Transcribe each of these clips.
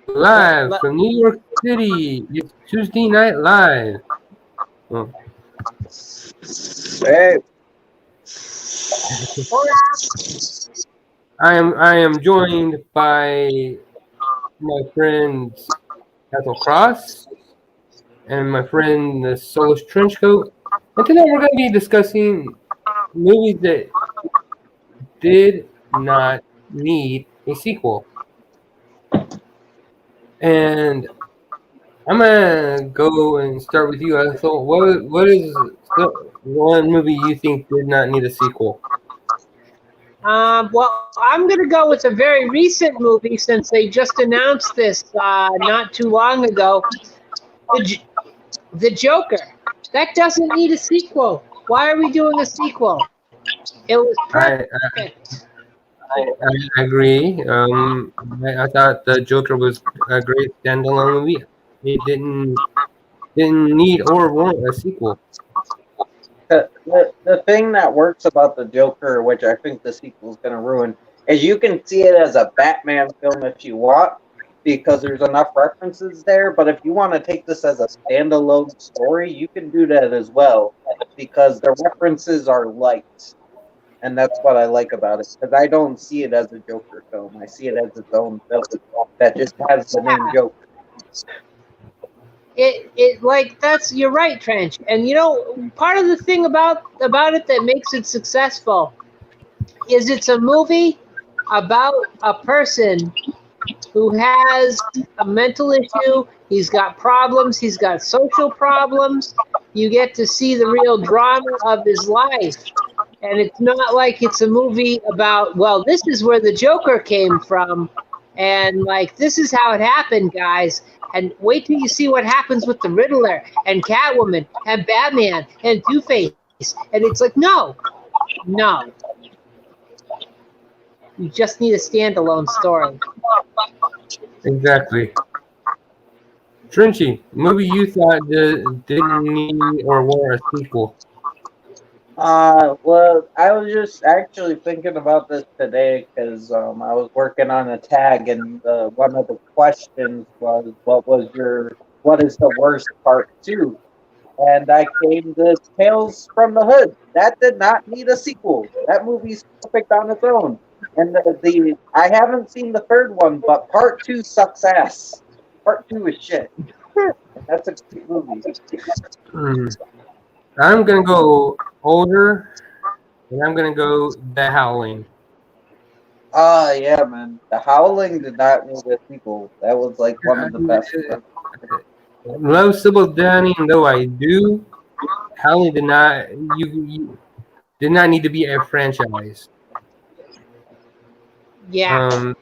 Live from New York City. It's Tuesday Night Live. Oh. Hey, I am joined by my friend Ethel Cross and my friend the Soulless Trenchcoat. And today we're going to be discussing movies that did not need a sequel. And I'm gonna go and start with you, Ethel. What is one movie you think did not need a sequel? Well, I'm going to go with a very recent movie since they just announced this not too long ago. The Joker. That doesn't need a sequel. Why are we doing a sequel? It was I perfect. I agree. I thought the Joker was a great standalone movie. It didn't need or want a sequel. the thing that works about the Joker, which I think the sequel is going to ruin, is you can see it as a Batman film if you want, because there's enough references there. But if you want to take this as a standalone story, you can do that as well, because the references are light, and that's what I like about it. Because I don't see it as a Joker film; I see it as its own film that just has the name Joker. You're right, Trench. And part of the thing about it that makes it successful is it's a movie about a person who has a mental issue. He's got problems. He's got social problems. You get to see the real drama of his life. And it's not like it's a movie about, well, this is where the Joker came from. And this is how it happened, guys. And wait till you see what happens with the Riddler and Catwoman and Batman and Two-Face. And it's like, no. You just need a standalone story. Exactly. Trenchy, movie you thought didn't need or want a sequel. Well, I was just actually thinking about this today because I was working on a tag, and one of the questions was, what is the worst part two? And I came to Tales from the Hood. That did not need a sequel. That movie's perfect on its own. And I haven't seen the third one, but part two sucks ass. Part two is shit. That's a great movie. I'm gonna go older, and I'm gonna go The Howling. Yeah, man. The Howling did not need a sequel. That was like one of the best. Love Sybil Danning, though I do. Howling did not you did not need to be a franchise. Yeah.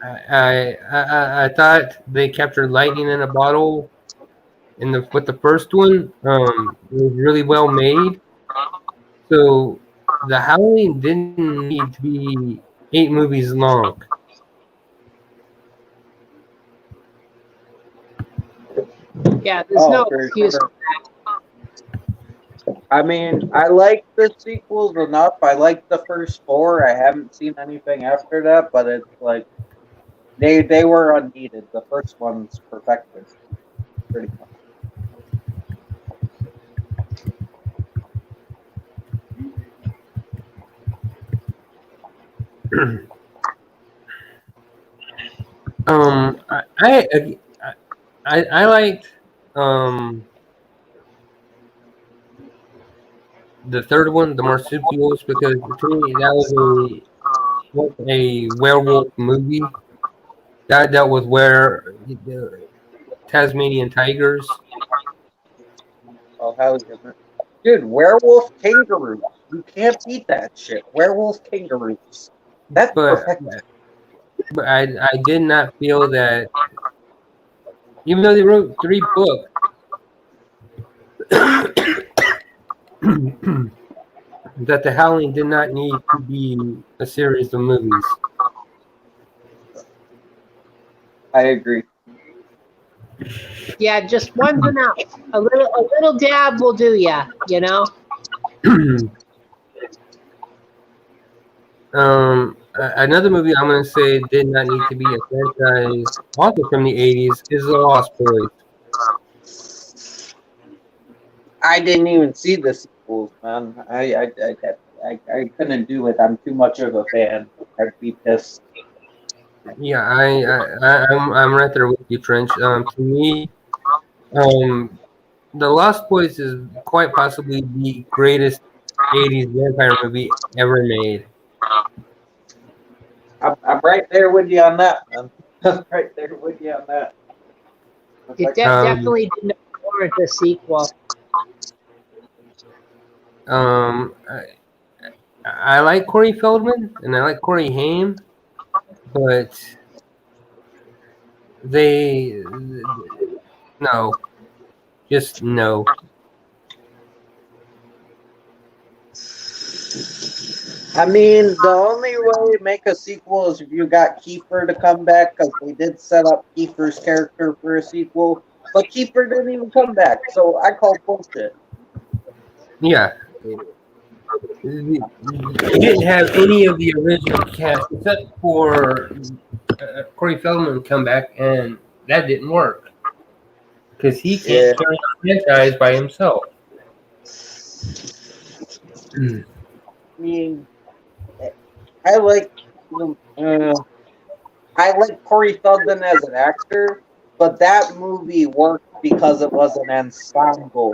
I thought they captured lightning in a bottle with the first one. It was really well made. So The Howling didn't need to be 8 movies long. Yeah, there's no excuse for that. I mean, I like the sequels enough. I like the first 4. I haven't seen anything after that, but it's like they were unneeded. The first one's perfected. Pretty much. I liked the third one, the Marsupials, because to me that was a werewolf movie that dealt with the Tasmanian tigers. Oh, hell yeah. Dude, werewolf kangaroos. You can't beat that shit. Werewolf kangaroos. That's perfect. But I did not feel that, even though they wrote 3 books, that The Howling did not need to be a series of movies. I agree. Yeah, just one's enough. A little dab will do ya, you know? another movie I'm going to say did not need to be a franchise, also from the 80s, is The Lost Boys. I didn't even see the sequels, man. I couldn't do it. I'm too much of a fan. I'd be pissed. Yeah, I'm right there with you, Trench. To me, um, The Lost Boys is quite possibly the greatest 80s vampire movie ever made. I'm right there with you on that, man. I'm right there with you on that. It definitely didn't warrant a sequel. I like Corey Feldman and I like Corey Haim, but no, just no. I mean, the only way to make a sequel is if you got Kiefer to come back, because they did set up Kiefer's character for a sequel, but Kiefer didn't even come back, so I call bullshit. Yeah. He didn't have any of the original cast except for Corey Feldman come back, and that didn't work because he can't carry the franchise by himself. I mean, I like Corey Feldman as an actor, but that movie worked because it was an ensemble.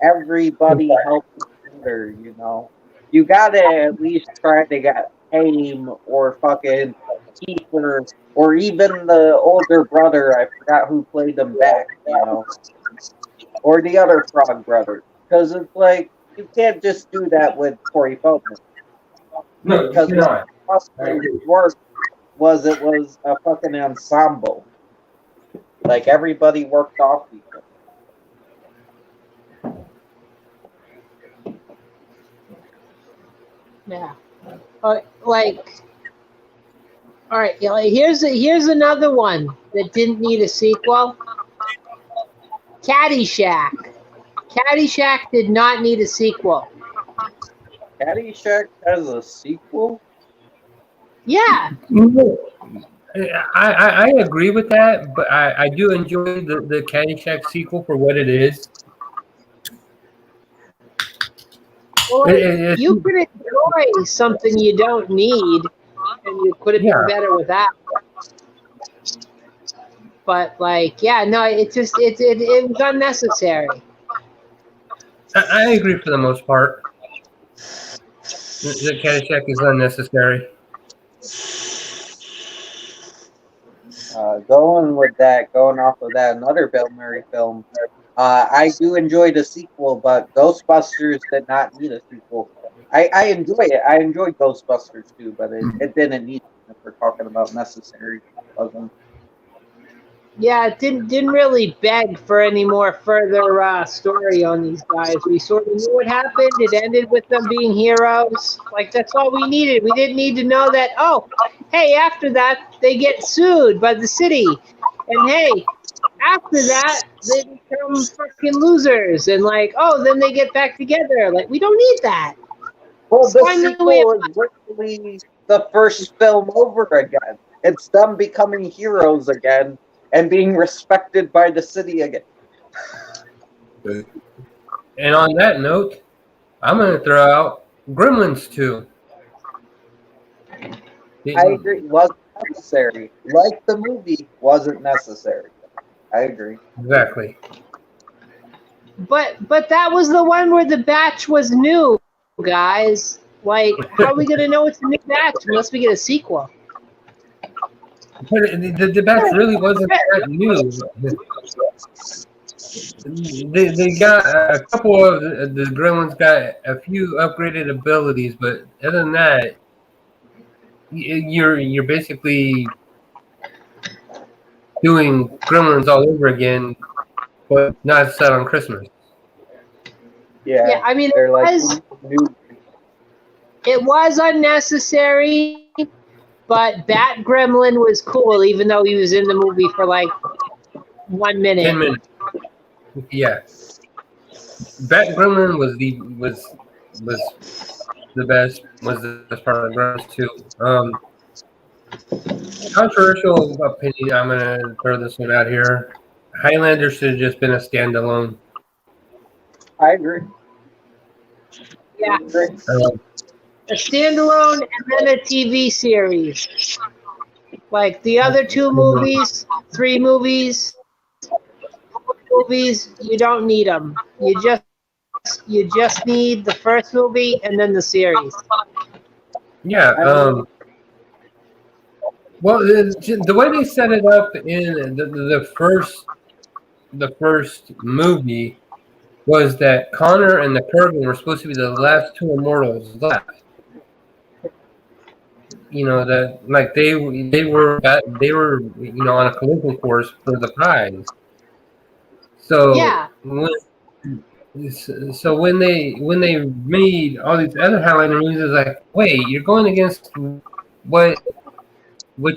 Everybody helped together, you know. You gotta at least try to get Haim or fucking Kiefer or even the older brother. I forgot who played them back, you know, or the other Frog brother, because it's like you can't just do that with Corey Feldman. No, Because not. what worked was it was a fucking ensemble. Like everybody worked off each other. Yeah. All right. Here's another one that didn't need a sequel. Caddyshack. Caddyshack did not need a sequel. Caddyshack has a sequel? Yeah. I agree with that, but I do enjoy the Caddyshack sequel for what it is. Well, you could enjoy something you don't need, and you could have been better with that. But it was unnecessary. I agree for the most part. The Caddyshack is unnecessary. Going off of that, another Bill Murray film. I do enjoy the sequel, but Ghostbusters did not need a sequel. I enjoy it. I enjoy Ghostbusters too, but it didn't need it if we're talking about necessary. Yeah, it didn't really beg for any more further story on these guys. We sort of knew what happened. It ended with them being heroes. Like, that's all we needed. We didn't need to know that, oh, hey, after that, they get sued by the city. And hey, after that, they become fucking losers. And then they get back together. Like, we don't need that. Well, the sequel is literally the first film over again. It's them becoming heroes again and being respected by the city again. And on that note, I'm going to throw out Gremlins 2. I agree. It wasn't necessary. Like the movie, wasn't necessary. I agree. Exactly. But that was the one where the batch was new, guys. Like, how are we going to know it's a new batch unless we get a sequel? But the batch really wasn't that new. They got a couple of the Gremlins got a few upgraded abilities, but other than that, you're basically doing Gremlins all over again, but not set on Christmas. Yeah, I mean, they're it was unnecessary. But Bat Gremlin was cool, even though he was in the movie for 1 minute. 10 minutes. Yeah. Bat Gremlin was the best part of the Gremlins too. Controversial opinion. I'm gonna throw this one out here. Highlander should have just been a standalone. I agree. Yeah, a standalone and then a TV series. Like the other 2 movies, 3 movies, you don't need them. You just need the first movie and then the series. Yeah. Well, the way they set it up in the first movie was that Connor and the Kurgan were supposed to be the last 2 immortals left. You know that, like they were on a collision course for the prize. So Yeah. when they made all these other Highlander movies, it's like, wait, you're going against what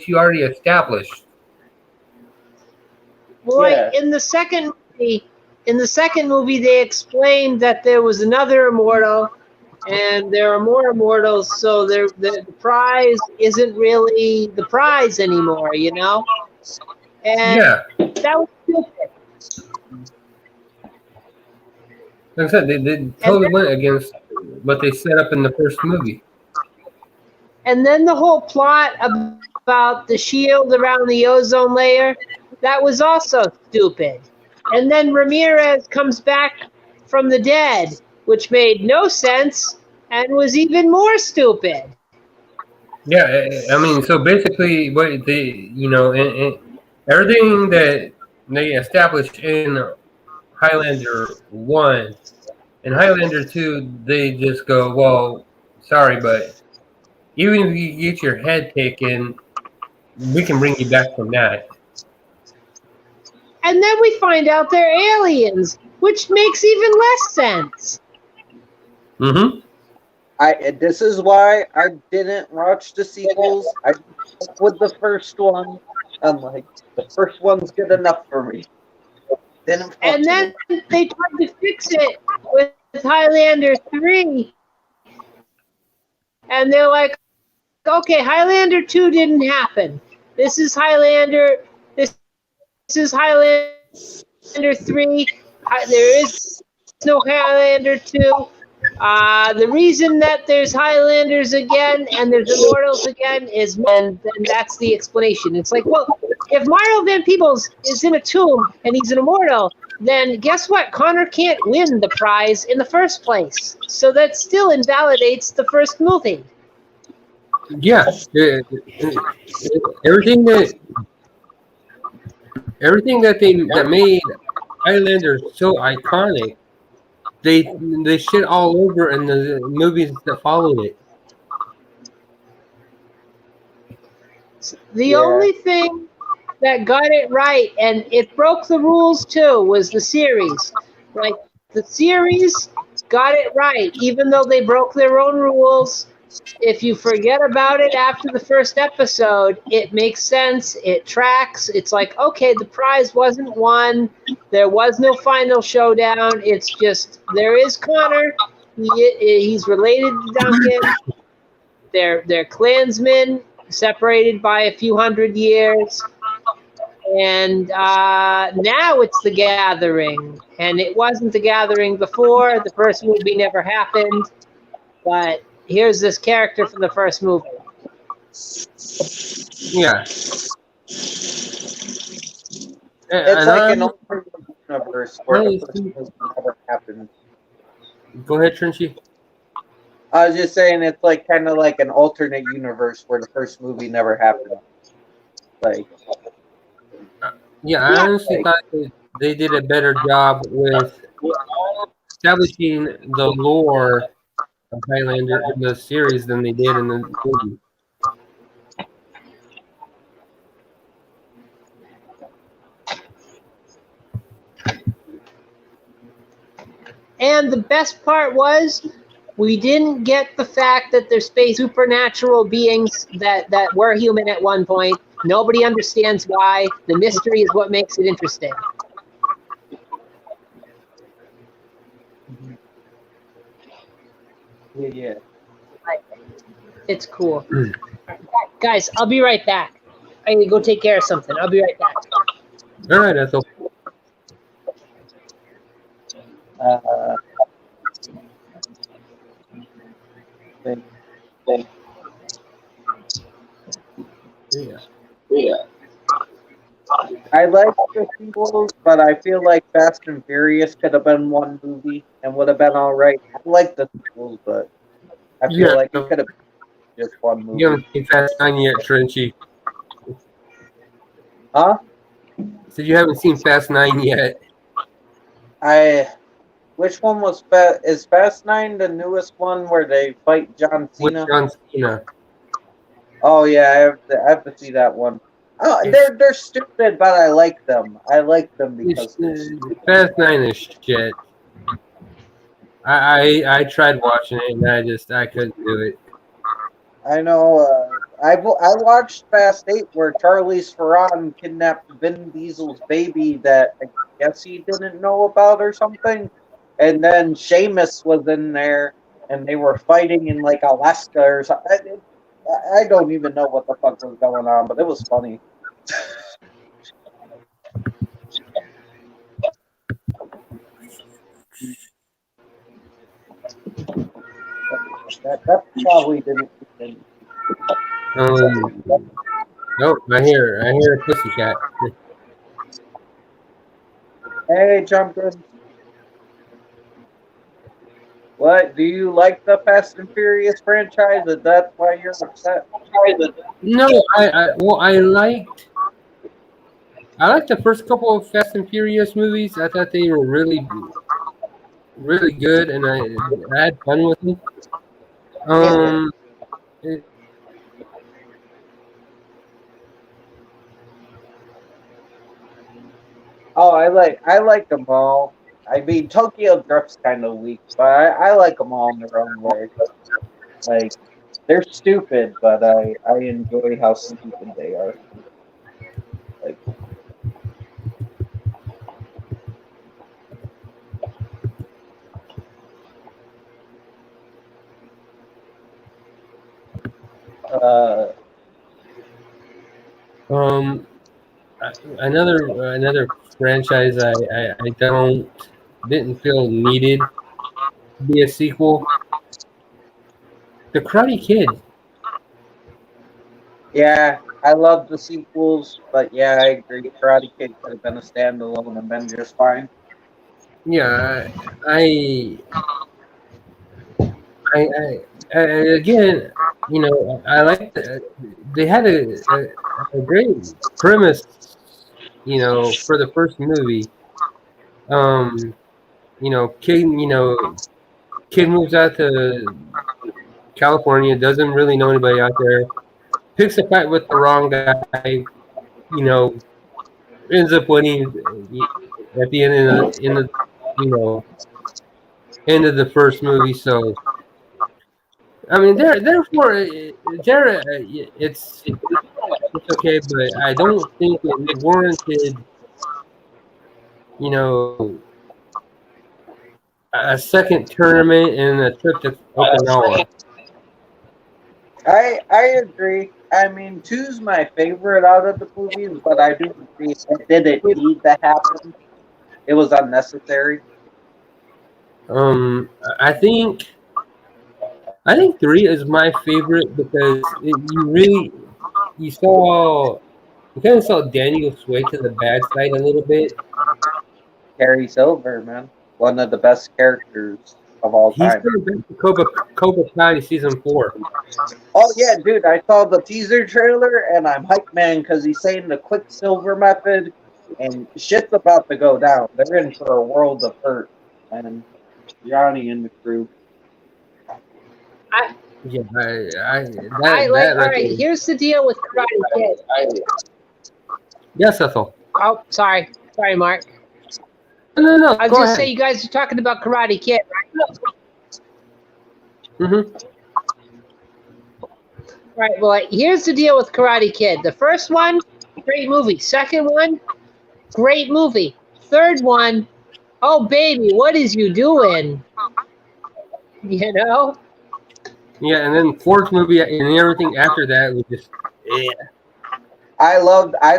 you already established. Well, Yeah. in the second movie, they explained that there was another immortal, and there are more immortals. So the prize isn't really the prize anymore, you know. And Yeah, that was stupid. like I said, they totally went against what they set up in the first movie. And then the whole plot about the shield around the ozone layer, that was also stupid. And then Ramirez comes back from the dead, which made no sense and was even more stupid. Yeah, I mean, so basically, what they, everything that they established in Highlander 1 and Highlander 2, they just go, well, sorry, but even if you get your head taken, we can bring you back from that. And then we find out they're aliens, which makes even less sense. Mm-hmm. This is why I didn't watch the sequels. I stuck with the first one. I'm like, the first one's good enough for me. And then they tried to fix it with Highlander 3. And they're like, okay, Highlander 2 didn't happen. This is Highlander 3. There is no Highlander 2. The reason that there's Highlanders again and there's Immortals again is, and that's the explanation. It's like, well, if Mario Van Peebles is in a tomb and he's an Immortal, then guess what? Connor can't win the prize in the first place. So that still invalidates the first movie. Yeah, everything that made Highlander so iconic, they shit all over in the movies that followed it. The only thing that got it right, and it broke the rules too, was the series. Like, the series got it right, even though they broke their own rules. If you forget about it after the first episode, it makes sense. It tracks. It's like, okay, the prize wasn't won. There was no final showdown. It's just, there is Connor. He's related to Duncan. They're clansmen, separated by a few hundred years. And now it's the Gathering. And it wasn't the Gathering before. The first movie never happened. But here's this character from the first movie. Yeah. It's like an alternate universe where the first movie never happened. Go ahead, Trenchy. I was just saying it's like kind of like an alternate universe where the first movie never happened. Like, yeah, I honestly thought they did a better job with establishing the lore of Highlander in the series than they did in the movie. And the best part was, we didn't get the fact that there's space supernatural beings that were human at one point. Nobody understands why. The mystery is what makes it interesting. yeah. It's cool. Guys, I'll be right back. I need to go take care of something. I'll be right back. All right, Ethel. Uh, Yeah. I like the sequels, but I feel like Fast and Furious could have been one movie and would have been all right. I like the sequels, but I feel Yeah. like it could have been just one You movie. haven't seen Fast 9 yet, Trenchy. Huh? So you haven't seen Fast 9 yet. Which one was Fast? Is Fast 9 the newest one where they fight John With Cena? John Cena. Oh yeah, I have to see that one. Oh, they're stupid, but I like them. I like them because they're stupid. Fast 9 is shit. I tried watching it and I couldn't do it. I know. I watched Fast 8 where Charlize Theron kidnapped Vin Diesel's baby that I guess he didn't know about or something, and then Sheamus was in there and they were fighting in like Alaska or something. I don't even know what the fuck was going on, but it was funny. That probably didn't. Nope, I hear a pussycat. Hey, Jumpin. What? Do you like the Fast and Furious franchise? Is that why you're upset? No, I liked the first couple of Fast and Furious movies. I thought they were really good, and I had fun with them. I like them all. I mean, Tokyo Drift's kind of weak, but I like them all in their own way. Like, they're stupid, but I enjoy how stupid they are. Like, another franchise I didn't feel needed to be a sequel. The Karate Kid. yeah, I love the sequels, but yeah, I agree. Karate Kid could have been a standalone and been just fine. Yeah, I again, I like they had a great premise, for the first movie. Kid moves out to California, doesn't really know anybody out there, picks a fight with the wrong guy, ends up winning at the end end of the first movie. So, I mean, therefore, it's okay, but I don't think it warranted, a second tournament and a trip to Okinawa. I agree. I mean, 2's my favorite out of the movies, but I do agree it didn't need to happen. It was unnecessary. I think 3 is my favorite because you kind of saw Daniel sway to the bad side a little bit. Harry Silver, man, one of the best characters of all He's time. coming back to Cobra Kai season 4. Oh yeah, dude! I saw the teaser trailer and I'm hyped, man, because he's saying the Quicksilver method, and shit's about to go down. They're in for a world of hurt, and Johnny and the crew. All right, here's the deal with Karate Kid. Yes, Ethel. Oh, sorry, Mark. No. I was just saying, you guys are talking about Karate Kid, right? Mm-hmm. Right. Well, here's the deal with Karate Kid. The first one, great movie. Second one, great movie. Third one, oh baby, what is you doing? Yeah, and then fourth movie and everything after that was just I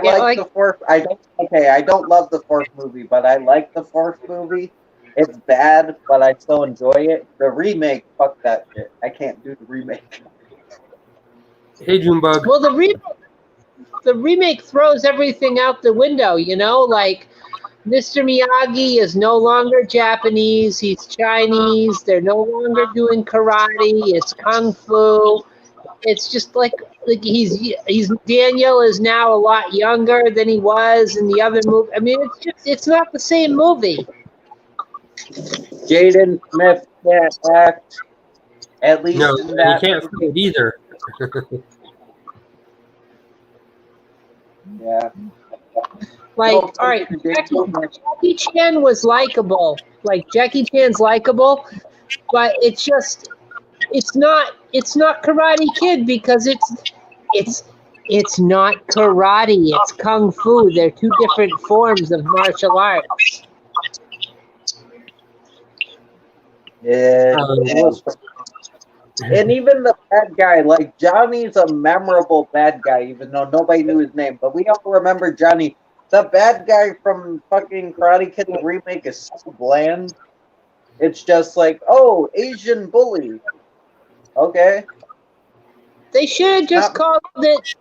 Yeah, like the fourth. I don't love the fourth movie, but I like the fourth movie. It's bad, but I still enjoy it. The remake, fuck that shit. I can't do the remake. Hey Junebug. well, the remake throws everything out the window. You know, like Mr. Miyagi is no longer Japanese. He's Chinese. They're no longer doing karate. It's kung fu. It's just like he's Daniel is now a lot younger than he was in the other movie. I mean, it's not the same movie. Jaden Smith can't act, at least No, in you that can't movie. say it either. Yeah. Like, No, all right, Jaden Smith. Jackie Chan was likable. Like Jackie Chan's likable, but it's not Karate Kid because it's not karate. It's kung fu. They're two different forms of martial arts. Yeah. And even the bad guy, like Johnny's a memorable bad guy, even though nobody knew his name. But we all remember Johnny. The bad guy from fucking Karate Kid the remake is so bland. It's just like, oh, Asian bully. Okay. They should have just called it.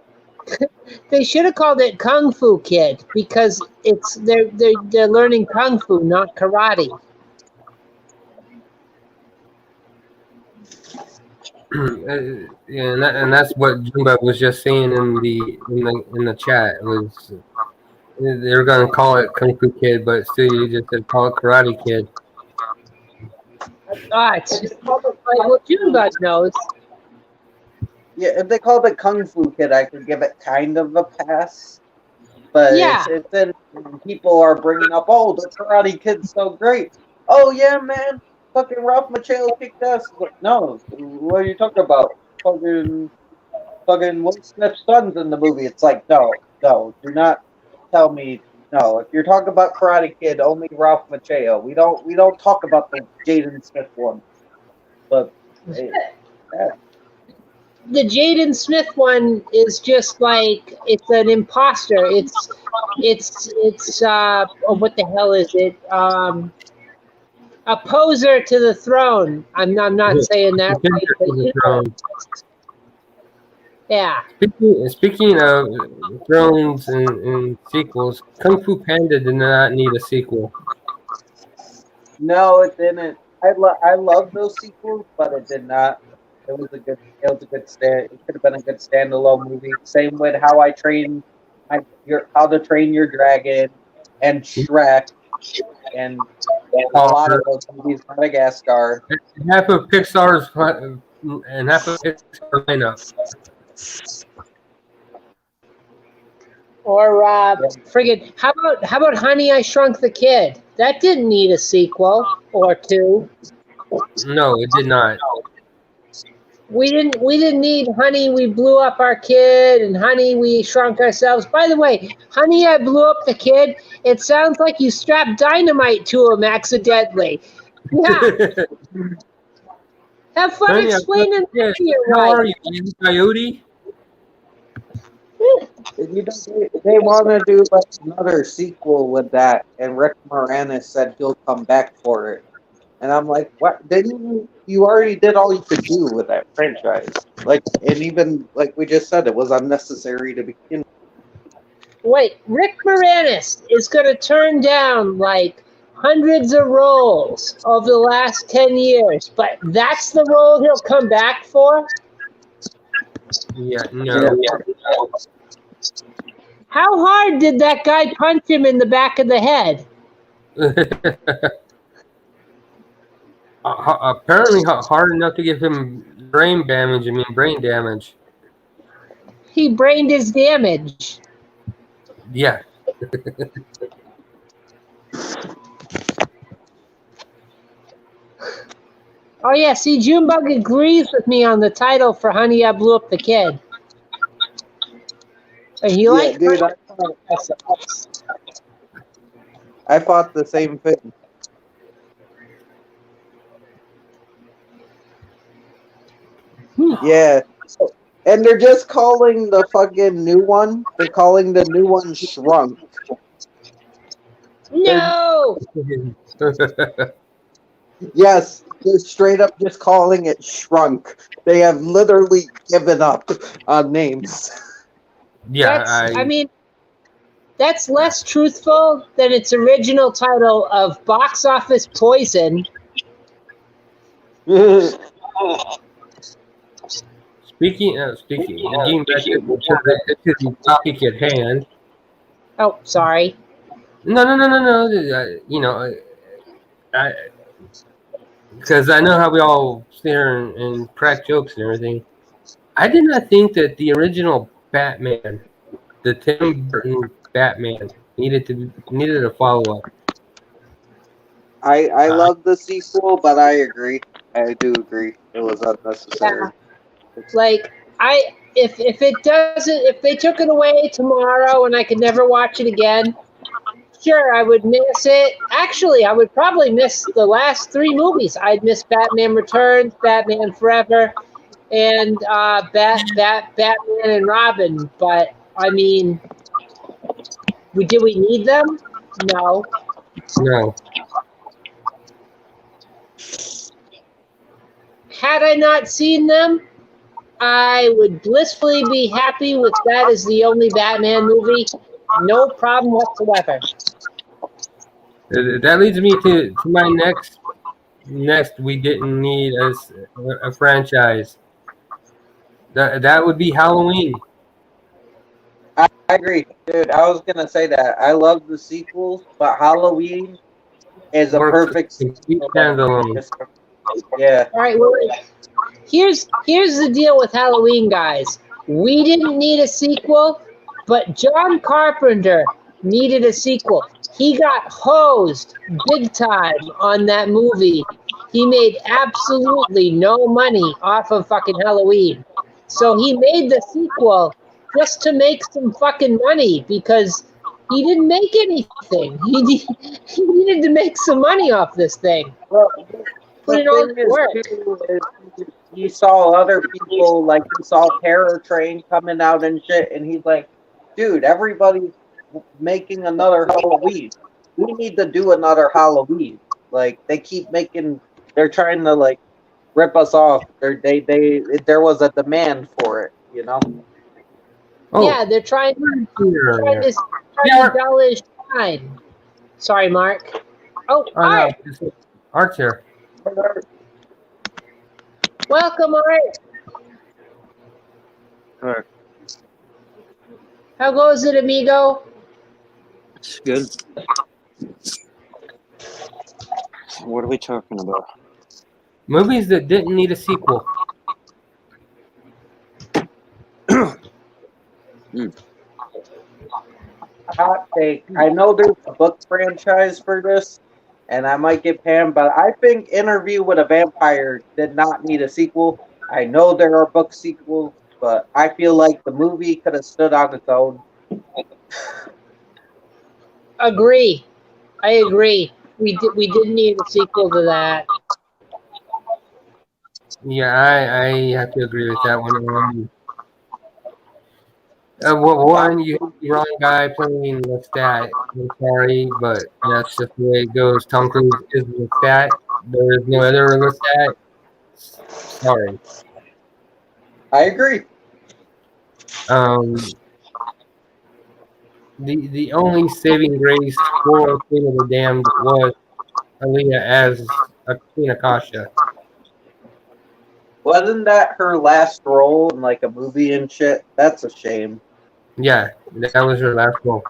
They should have called it Kung Fu Kid because they're learning kung fu, not karate. Yeah, and that's what Junebug was just saying in the chat was they were gonna call it Kung Fu Kid, but still you just said call it Karate Kid. It's just like what Junebug knows. Yeah, if they called it Kung Fu Kid, I could give it kind of a pass. But Yeah. it's then people are bringing up, oh, the Karate Kid's so great. Oh yeah, man, fucking Ralph Macchio kicked ass. Like, no, what are you talking about? Fucking Will Smith's son's in the movie. It's like, no, do not tell me. No, if you're talking about Karate Kid, only Ralph Macchio. We don't talk about the Jaden Smith one. But The Jaden Smith one is just like it's an imposter. It's what the hell is it? A poser to the throne. I'm not saying that right, but you know, yeah. Speaking of thrones and sequels, Kung Fu Panda did not need a sequel. no, it didn't. I love those sequels, but it did not. It was a good stand. It could have been a good standalone movie. Same with How to Train Your Dragon, and Shrek, and a lot of those movies. Madagascar. Half of Pixar's and half of Pixar lineup. Or friggin' how about Honey, I Shrunk the Kid? That didn't need a sequel or two. No, it did not. We didn't need Honey, We Blew Up Our Kid and Honey, We Shrunk Ourselves. By the way, Honey, I Blew Up the Kid, it sounds like you strapped dynamite to him accidentally. Yeah. Have fun Honey, explaining that to your How are wife. you, Coyote? They want to do like another sequel with that, and Rick Moranis said he'll come back for it. And I'm like, what? Didn't you already did all you could do with that franchise? Like, and even like we just said, it was unnecessary to begin. Wait, Rick Moranis is going to turn down like hundreds of roles over the last 10 years, but that's the role he'll come back for? Yeah, no. How hard did that guy punch him in the back of the head? Apparently hard enough to give him brain damage. He brained his damage. Yeah. Oh yeah, see, Junebug agrees with me on the title for Honey, I Blew Up the Kid. And he likes dude, I thought the same thing. Yeah. So, and they're just calling the fucking new one. They're calling the new one Shrunk. No. Yes, they're straight up just calling it Shrunk. They have literally given up on names. I mean, that's less truthful than its original title of Box Office Poison. Speaking, getting back to the topic at hand. Oh, sorry. No. Because I know how we all sit here and crack jokes and everything. I did not think that the original Batman, the Tim Burton Batman, needed a follow up. I love the sequel, but I agree. I do agree. It was unnecessary. Yeah. Like if they took it away tomorrow and I could never watch it again, sure, I would miss it. Actually, I would probably miss the last 3 movies. I'd miss Batman Returns, Batman Forever, and Batman and Robin. But I mean, did we need them? No. No. Had I not seen them, I would blissfully be happy with that as the only Batman movie. No problem whatsoever. That leads me to my next. We didn't need a franchise. That would be Halloween. I agree, dude. I was gonna say that. I love the sequels, but Halloween is a perfect standalone. Yeah. All right, well, here's the deal with Halloween, guys. We didn't need a sequel, but John Carpenter needed a sequel. He got hosed big time on that movie. He made absolutely no money off of fucking Halloween. So he made the sequel just to make some fucking money because he didn't make anything. He needed to make some money off this thing. Well, Put it all to work. You saw other people, like you saw Terror Train coming out and shit, and he's like, dude, everybody's making another Halloween. We need to do another Halloween. Like, they keep they're trying to, like, rip us off. There was a demand for it, you know? Oh. Yeah, they're trying to dull his shine. Sorry, Mark. Oh, Art. No, Art's here. Welcome, Art. Alright. How goes it, amigo? It's good. What are we talking about? Movies that didn't need a sequel. Hot take. I know there's a book franchise for this, and I might get panned, but I think Interview with a Vampire did not need a sequel. I know there are book sequels, but I feel like the movie could have stood on its own. Agree. I agree. We didn't need a sequel to that. Yeah, I have to agree with that one. One, you have the wrong guy playing Lestat. I'm sorry, but that's just the way it goes. Tom Cruise is Lestat. There is no other Lestat. Sorry. I agree. The only saving grace for Queen of the Damned was Aaliyah as Queen Akasha. Wasn't that her last role in like a movie and shit? That's a shame. Yeah, that was her last role.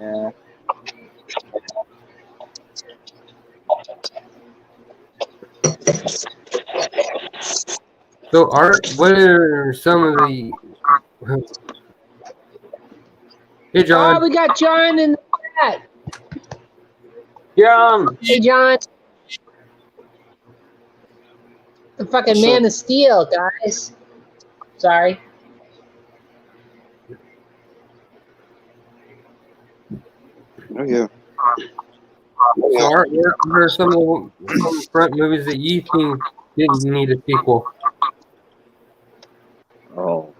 Yeah. So, Art, what are some of the... Hey, John. Oh, we got John in the chat. John. Hey, John. The fucking Man of Steel, guys. Sorry. Oh, yeah. So, what are some front movies that you think didn't need a sequel? Oh.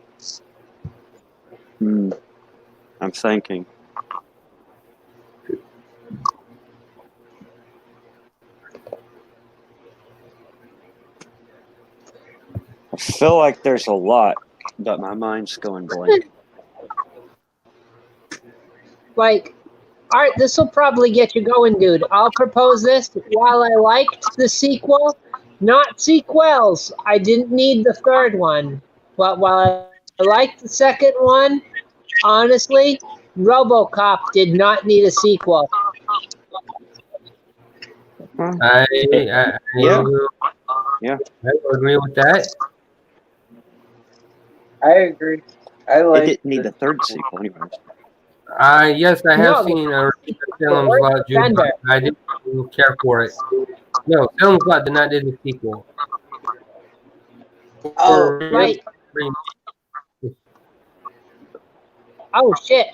I'm thinking. I feel like there's a lot, but my mind's going blank. Like, Art, this will probably get you going, dude. I'll propose this. While I liked the sequel, not sequels, I didn't need the third one. But while I liked the second one, honestly, RoboCop did not need a sequel. I Yeah. I agree with that. I agree. I It like. didn't need the third sequel, anyways. Yes, I have No, seen Salem's Lot, June, Defender. but I didn't care for it. No, Salem's Lot did not do the sequel. Oh, Right. Oh, shit.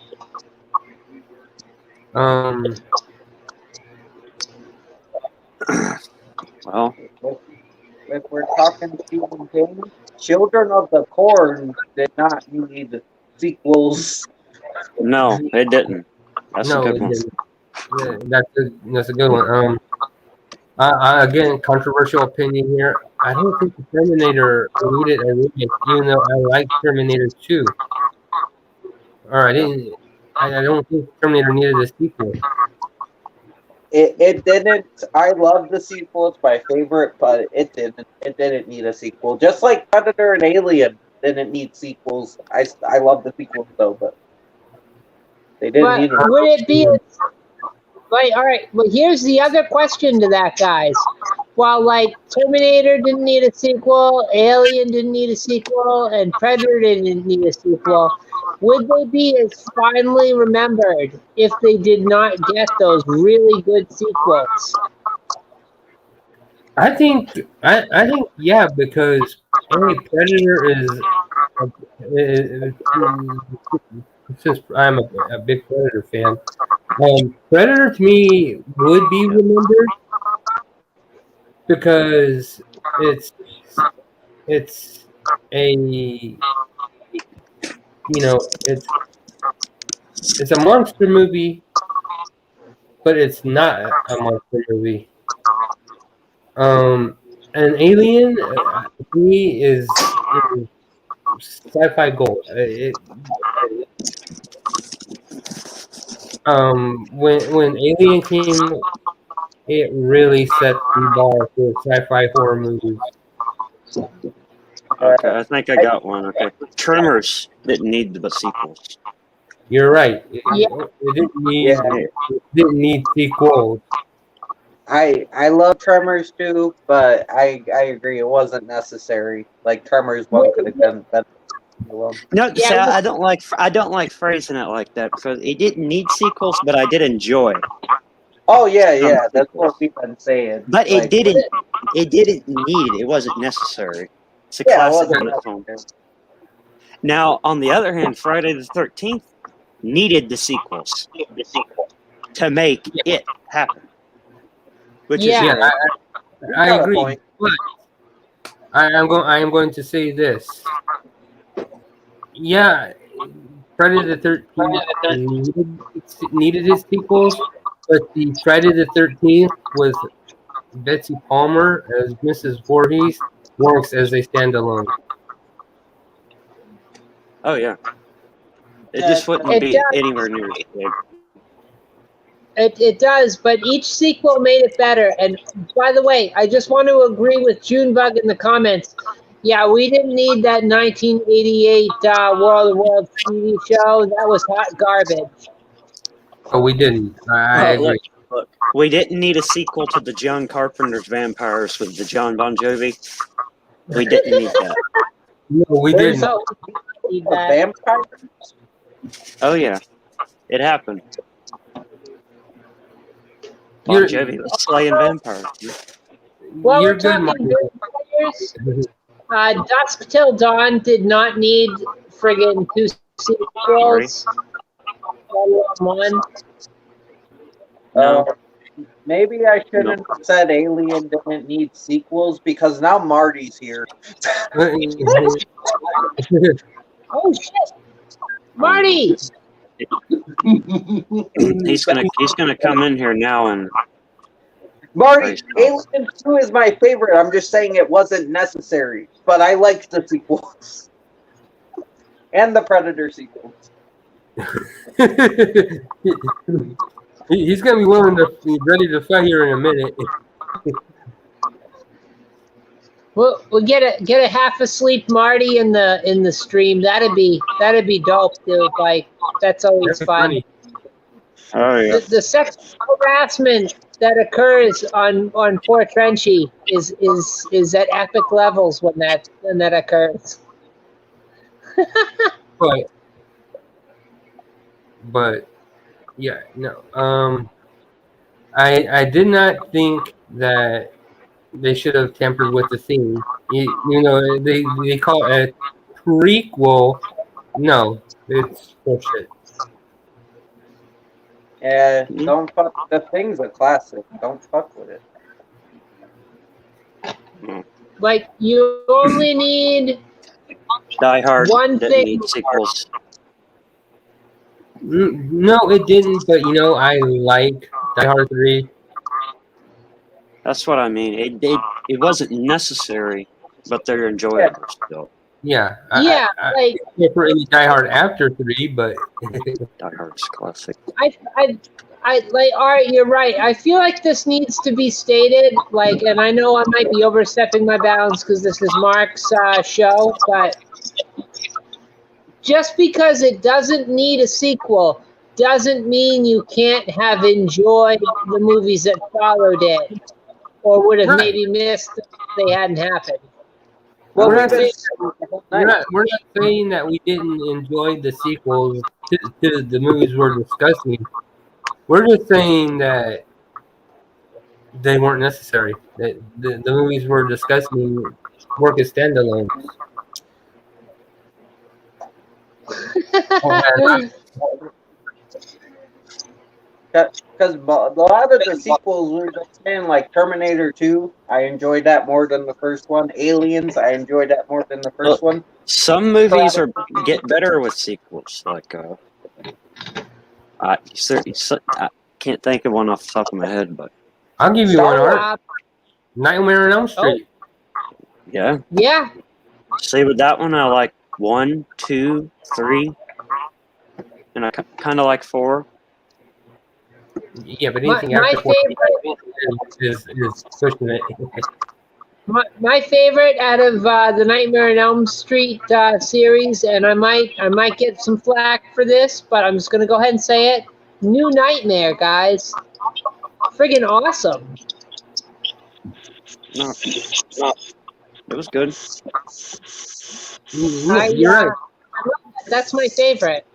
Well, if we're talking Stephen King, Children of the Corn did not need sequels. no, it didn't. That's no, a good it one. didn't. Yeah, that's a good one. Again, controversial opinion here. I don't think the Terminator needed a remake, even though I like Terminator 2. Or I didn't. I don't think Terminator needed a sequel. It didn't. I love the sequel; it's my favorite, but it didn't. It didn't need a sequel. Just like Predator and Alien didn't need sequels. I love the sequels though, but they didn't But need them. would it be... Like, all right, but here's the other question to that, guys. While, like, Terminator didn't need a sequel, Alien didn't need a sequel, and Predator didn't need a sequel, would they be as fondly remembered if they did not get those really good sequels? I think yeah, because Predator is since I'm a big Predator fan. Predator to me would be remembered because it's a it's a monster movie, but it's not a monster movie. And Alien to me is sci-fi gold. When Alien came, it really set the bar for sci-fi horror movies. Okay, I think I got one. Okay, Tremors didn't need the sequels. You're right. Yeah. It didn't need sequels. I love Tremors too, but I agree it wasn't necessary. Like Tremors 1 could have been better. No, Yeah, see, I don't like phrasing it like that because it didn't need sequels, but I did enjoy it. Oh yeah, that's what we've been saying. But Like, it didn't need it. It wasn't necessary. It's a Yeah, it classic wasn't on its own. necessary. Now, on the other hand, Friday the 13th needed the sequels to make it happen. Which Yeah. is I got a agree. point. But I am going to say this. Yeah, Friday the 13th needed his sequels, but the Friday the 13th with Betsy Palmer as Mrs. Voorhees works as a standalone. oh yeah. It just wouldn't It be does. anywhere near as big. It does, but each sequel made it better. And by the way, I just want to agree with Junebug in the comments. Yeah, we didn't need that 1988 World of Worlds TV show. That was hot garbage. But we didn't. I agree. Look, we didn't need a sequel to the John Carpenter's Vampires with the John Bon Jovi. We didn't need that. No, we There's didn't. Need a that. vampire. Oh yeah, it happened. Bon You're- Jovi was slaying vampires. Well, You're we're good, talking Michael. vampires. Dusk Till Dawn did not need friggin' 2 sequels. One. No. Maybe I shouldn't have said Alien didn't need sequels because now Marty's here. Oh shit, Marty! He's gonna come in here now and Marty, Alien 2 is my favorite. I'm just saying it wasn't necessary, but I liked the sequels and the Predator sequels. He's gonna be willing to be ready to fight here in a minute. We'll get a half asleep Marty in the stream. That'd be dope, dude. Like that's always That's fun. funny. oh yeah. The sexual harassment that occurs on Fort Trenchy is at epic levels when that occurs. But yeah, no. I did not think that they should have tampered with the theme. You know, they call it a prequel. No, it's bullshit. Yeah, don't fuck. The Thing's a classic. Don't fuck with it. Like you only need Die Hard one didn't thing. need sequels. No, it didn't. But you know, I like Die Hard 3. That's what I mean. It wasn't necessary, but they're enjoyable still. Yeah, Yeah, like I prefer any Die Hard after 3, but Die Hard's classic. I like. All right, you're right. I feel like this needs to be stated. Like, and I know I might be overstepping my bounds because this is Mark's show, but just because it doesn't need a sequel doesn't mean you can't have enjoyed the movies that followed it, or would have Right. maybe missed if they hadn't happened. Well, We're we've not been saying- we're not saying that we didn't enjoy the sequels to the movies we're discussing. We're just saying that they weren't necessary. That the movies we're discussing work as standalones. Because a lot of the sequels we were just saying, like Terminator 2, I enjoyed that more than the first one. Aliens, I enjoyed that more than the first one. Some movies get better with sequels. Like I can't think of one off the top of my head, but I'll give you one. Art. Uh, Nightmare on Elm Street. yeah. yeah, See, with that one, I like 1, 2, 3, and I kind of like 4. Yeah, but My- anything my after 4 is pushing it. my favorite out of the Nightmare on Elm Street series, and I might get some flack for this, but I'm just gonna go ahead and say it. New Nightmare, guys, friggin' awesome. No, it was good. You're right. That's my favorite.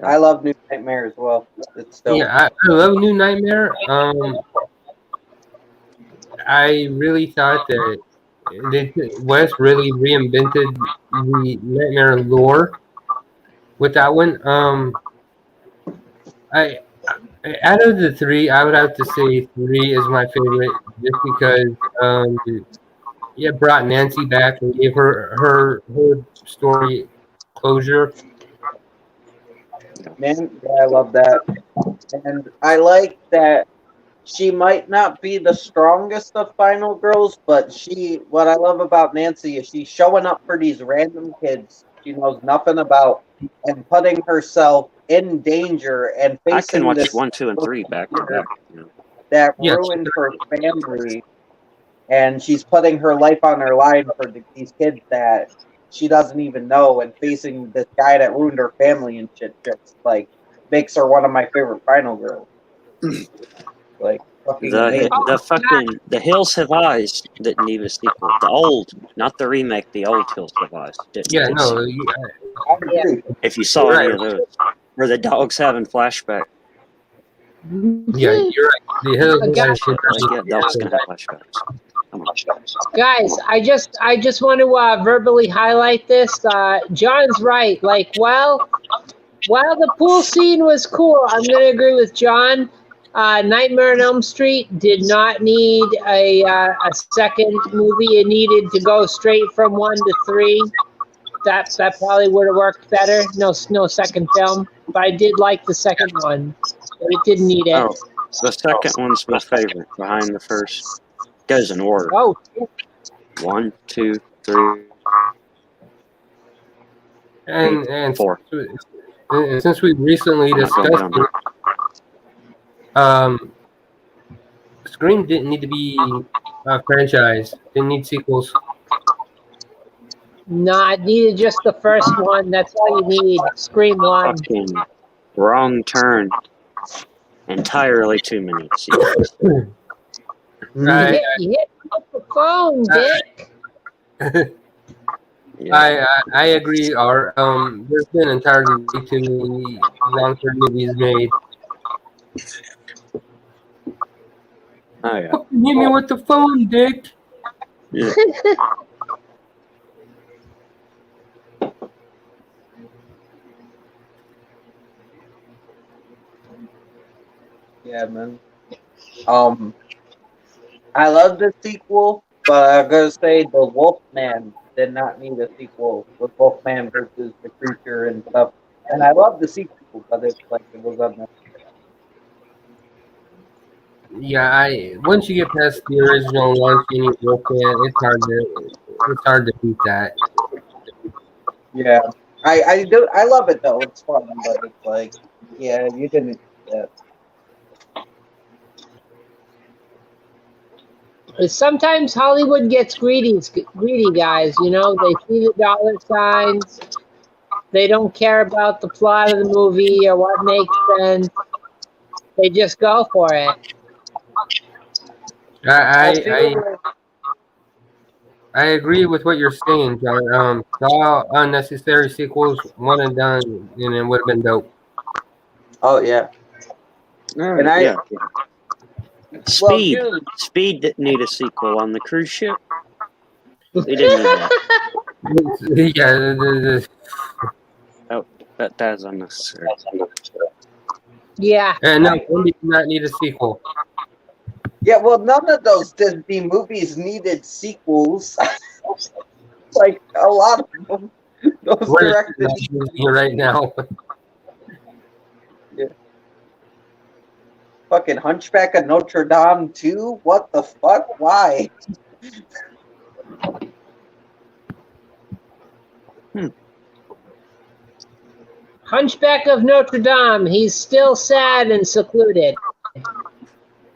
I love New Nightmare as well. It's still Yeah, I love New Nightmare. I really thought that Wes really reinvented the Nightmare lore with that one. I out of the 3, I would have to say 3 is my favorite, just because it brought Nancy back and gave her story closure. Man, yeah, I love that. And I like that she might not be the strongest of final girls, but what I love about Nancy is she's showing up for these random kids she knows nothing about and putting herself in danger and I facing can watch this 1, 2, and 3 back to back. You know. that Yeah. ruined her family, and she's putting her life on her line for these kids that she doesn't even know, and facing this guy that ruined her family and shit just like makes her one of my favorite final girls. Like fucking amazing. The Hills Have Eyes didn't need a sequel. The old, not the remake. The old Hills Have Eyes didn't. Yeah, need a no, sequel. I agree. If you saw any of Right. those, where the dog's having flashback. yeah, you're right. The Hills Have Eyes should Yeah, dog's gonna have flashbacks. Come on. Guys, I just want to verbally highlight this. John's right. Like, well, while the pool scene was cool, I'm going to agree with John. Nightmare on Elm Street did not need a second movie. It needed to go straight from 1 to 3. That probably would have worked better. No second film. But I did like the second one. But it didn't need it. Oh, the second one's my favorite, behind the first. Goes in order. Oh, 1, 2, 3, And 4. since we recently discussed it, Scream didn't need to be a franchise. Didn't need sequels. no, it needed just the first one. That's all you need. Scream 1. Fucking wrong turn. Entirely too many sequels. I, You hit the phone, Dick. Yeah. I agree. There's been entirely too many long-term movies made. Oh, yeah. Fucking hit me with the phone, Dick. Yeah. Yeah, man. I love the sequel, but I'm gonna say the Wolfman did not need a sequel with Wolfman versus the creature and stuff. And I love the sequel, but it's like it was unnecessary. Yeah, once you get past the original one, you need Wolfman. It's hard to beat that. Yeah, I do. I love it though. It's fun, but it's like, yeah, you didn't. Yeah. Sometimes Hollywood gets greedy, guys. You know, they see the dollar signs. They don't care about the plot of the movie or what makes sense. They just go for it. I agree with what you're saying, John. All unnecessary sequels, one and done, and it would have been dope. Oh yeah. And I. Yeah. Speed. Well, dude, Speed didn't need a sequel on the cruise ship. They didn't need that. Yeah, That's unnecessary. Yeah. and no, Wendy did not need a sequel. yeah, well, none of those Disney movies needed sequels. Like a lot of them. Those We're directed. not using it right now. Fucking Hunchback of Notre Dame 2? What the fuck? Why? Hunchback of Notre Dame. He's still sad and secluded.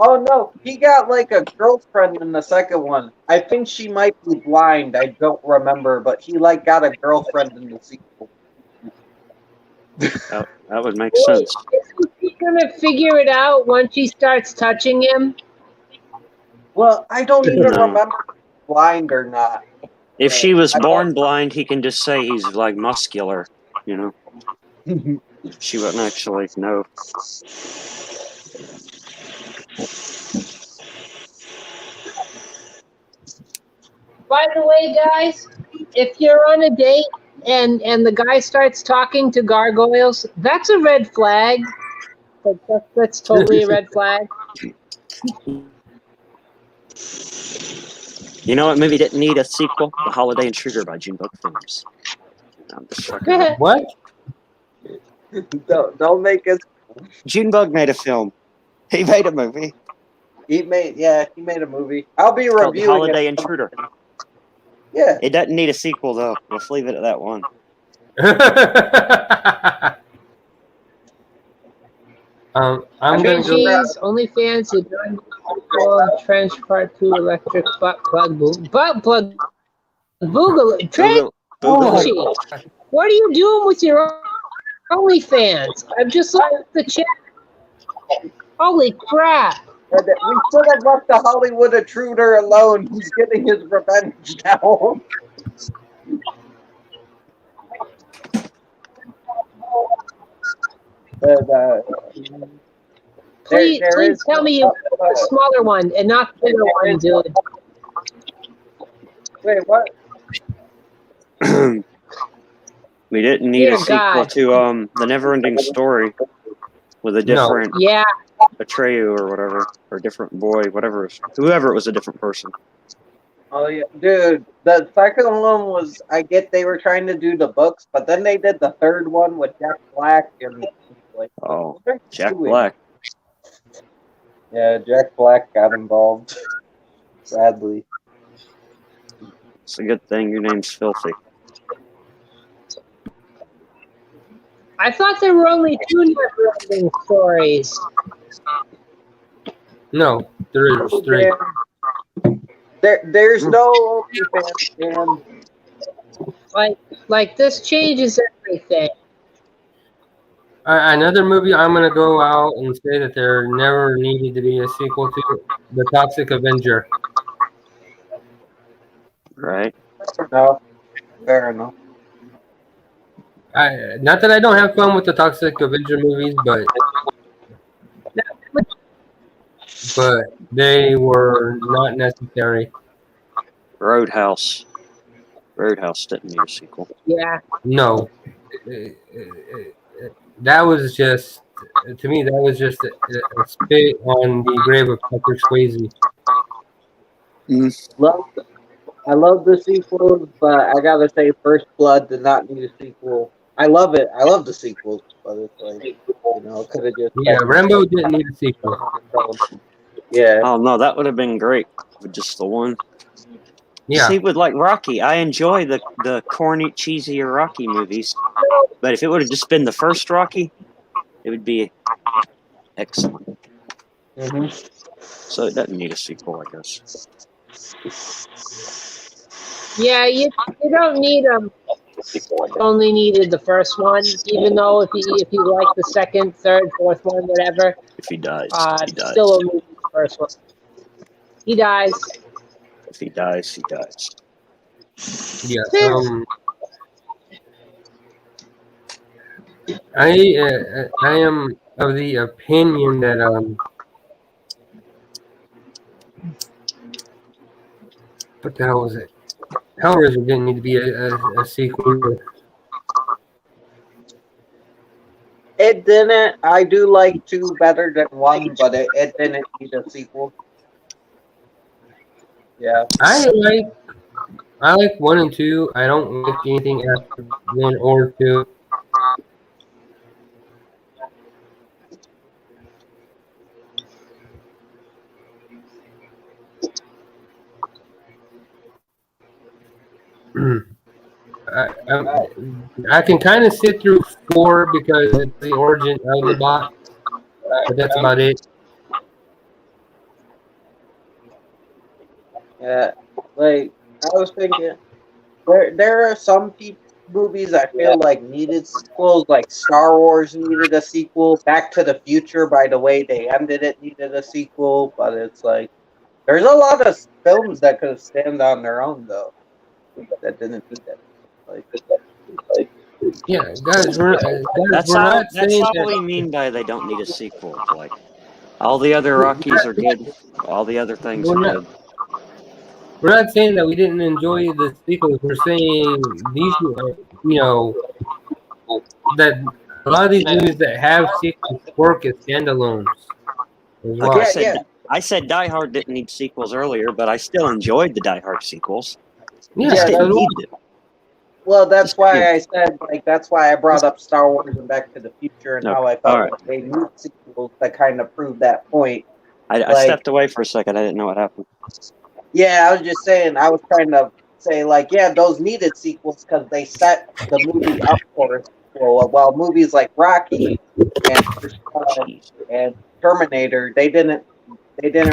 Oh no, he got like a girlfriend in the second one. I think she might be blind. I don't remember, but he like got a girlfriend in the sequel. That would make Wait, sense. isn't he gonna figure it out once she starts touching him? Well, I don't even No. remember if he's blind or not. If she was I born blind, he can just say he's like muscular, you know. She wouldn't actually know. By the way, guys, if you're on a date and the guy starts talking to gargoyles, that's a red flag. That's totally a red flag. You know what movie didn't need a sequel? The Holiday Intruder by Junebug Films. I'm just fucking- What? Don't make us. Junebug made a film. He made a movie. He made a movie. I'll be Called The reviewing Holiday it. Intruder. Yeah. It doesn't need a sequel though. Let's leave it at that one. I'm gonna Trench go. Cheese, OnlyFans, Trench Part 2, Electric Butt Plug Boogaloo. Trench Boogaloo. Cheese, what are you doing with your OnlyFans? I'm just looking at the chat. Holy crap. We should have left the Hollywood Intruder alone. He's getting his revenge now. Please there is- tell me you have a smaller one and not the bigger one, dude. Wait, what? We didn't need Dear a sequel God. to the Neverending Story with a No. different Yeah, Atreyu or whatever, or a different boy, whatever, whoever it was, a different person. Oh yeah, dude. The second one was, I get they were trying to do the books, but then they did the third one with Jack Black and like, Oh, what are you Jack doing? Black. Yeah, Jack Black got involved. Sadly. It's a good thing your name's Filthy. I thought there were only 2 Neverending Stories. No, there is 3. There's no OnlyFans, and Like this changes everything. Another movie I'm gonna go out and say that there never needed to be a sequel to, The Toxic Avenger. Right? no, fair enough. Not that I don't have fun with the Toxic Avenger movies, but they were not necessary. Roadhouse. Roadhouse didn't need a sequel. Yeah. No, that was just, to me, that was just a spit on the grave of Patrick Swayze. I love the sequels, but I gotta say, First Blood did not need a sequel. I love it. I love the sequels, but it's like, could have just. Yeah, Rambo didn't need a sequel. Yeah. Oh no, that would have been great with just the one. Yeah, See, with like Rocky, I enjoy the corny, cheesier Rocky movies, but if it would have just been the first Rocky, it would be excellent. Mm-hmm. So it doesn't need a sequel, I guess. Yeah, you don't need them. Only needed the first one, even though if you like the second, third, fourth one, whatever, If he dies, he dies. still only need the first one. He dies. If he dies, he dies. yeah. I am of the opinion that what the hell was it? Hellraiser didn't need to be a sequel. It didn't. I do like 2 better than 1, but it didn't need a sequel. Yeah. I like 1 and 2. I don't like anything after 1 or 2. I can kind of sit through 4 because it's the origin of the bot, but that's about it. Yeah. Like, I was thinking, there are some movies I feel like needed sequels, like Star Wars needed a sequel. Back to the Future, by the way they ended it, needed a sequel, but it's like, there's a lot of films that could stand on their own, though, that didn't need that. Yeah, guys, we're That's not that's saying all we that. mean by they don't need a sequel. Like, all the other Rockies are good. All the other things are good. We're not saying that we didn't enjoy the sequels. We're saying these, that a lot of these movies that have sequels work as standalones as well. Like I said Die Hard didn't need sequels earlier, but I still enjoyed the Die Hard sequels. Yeah, Just didn't need them. Well, that's why I said, like, that's why I brought up Star Wars and Back to the Future and how I felt like they need sequels to kind of prove that point. I stepped away for a second. I didn't know what happened. Yeah, I was just saying, I was trying to say, like, yeah, those needed sequels because they set the movie up for a sequel. While movies like Rocky and Terminator, they didn't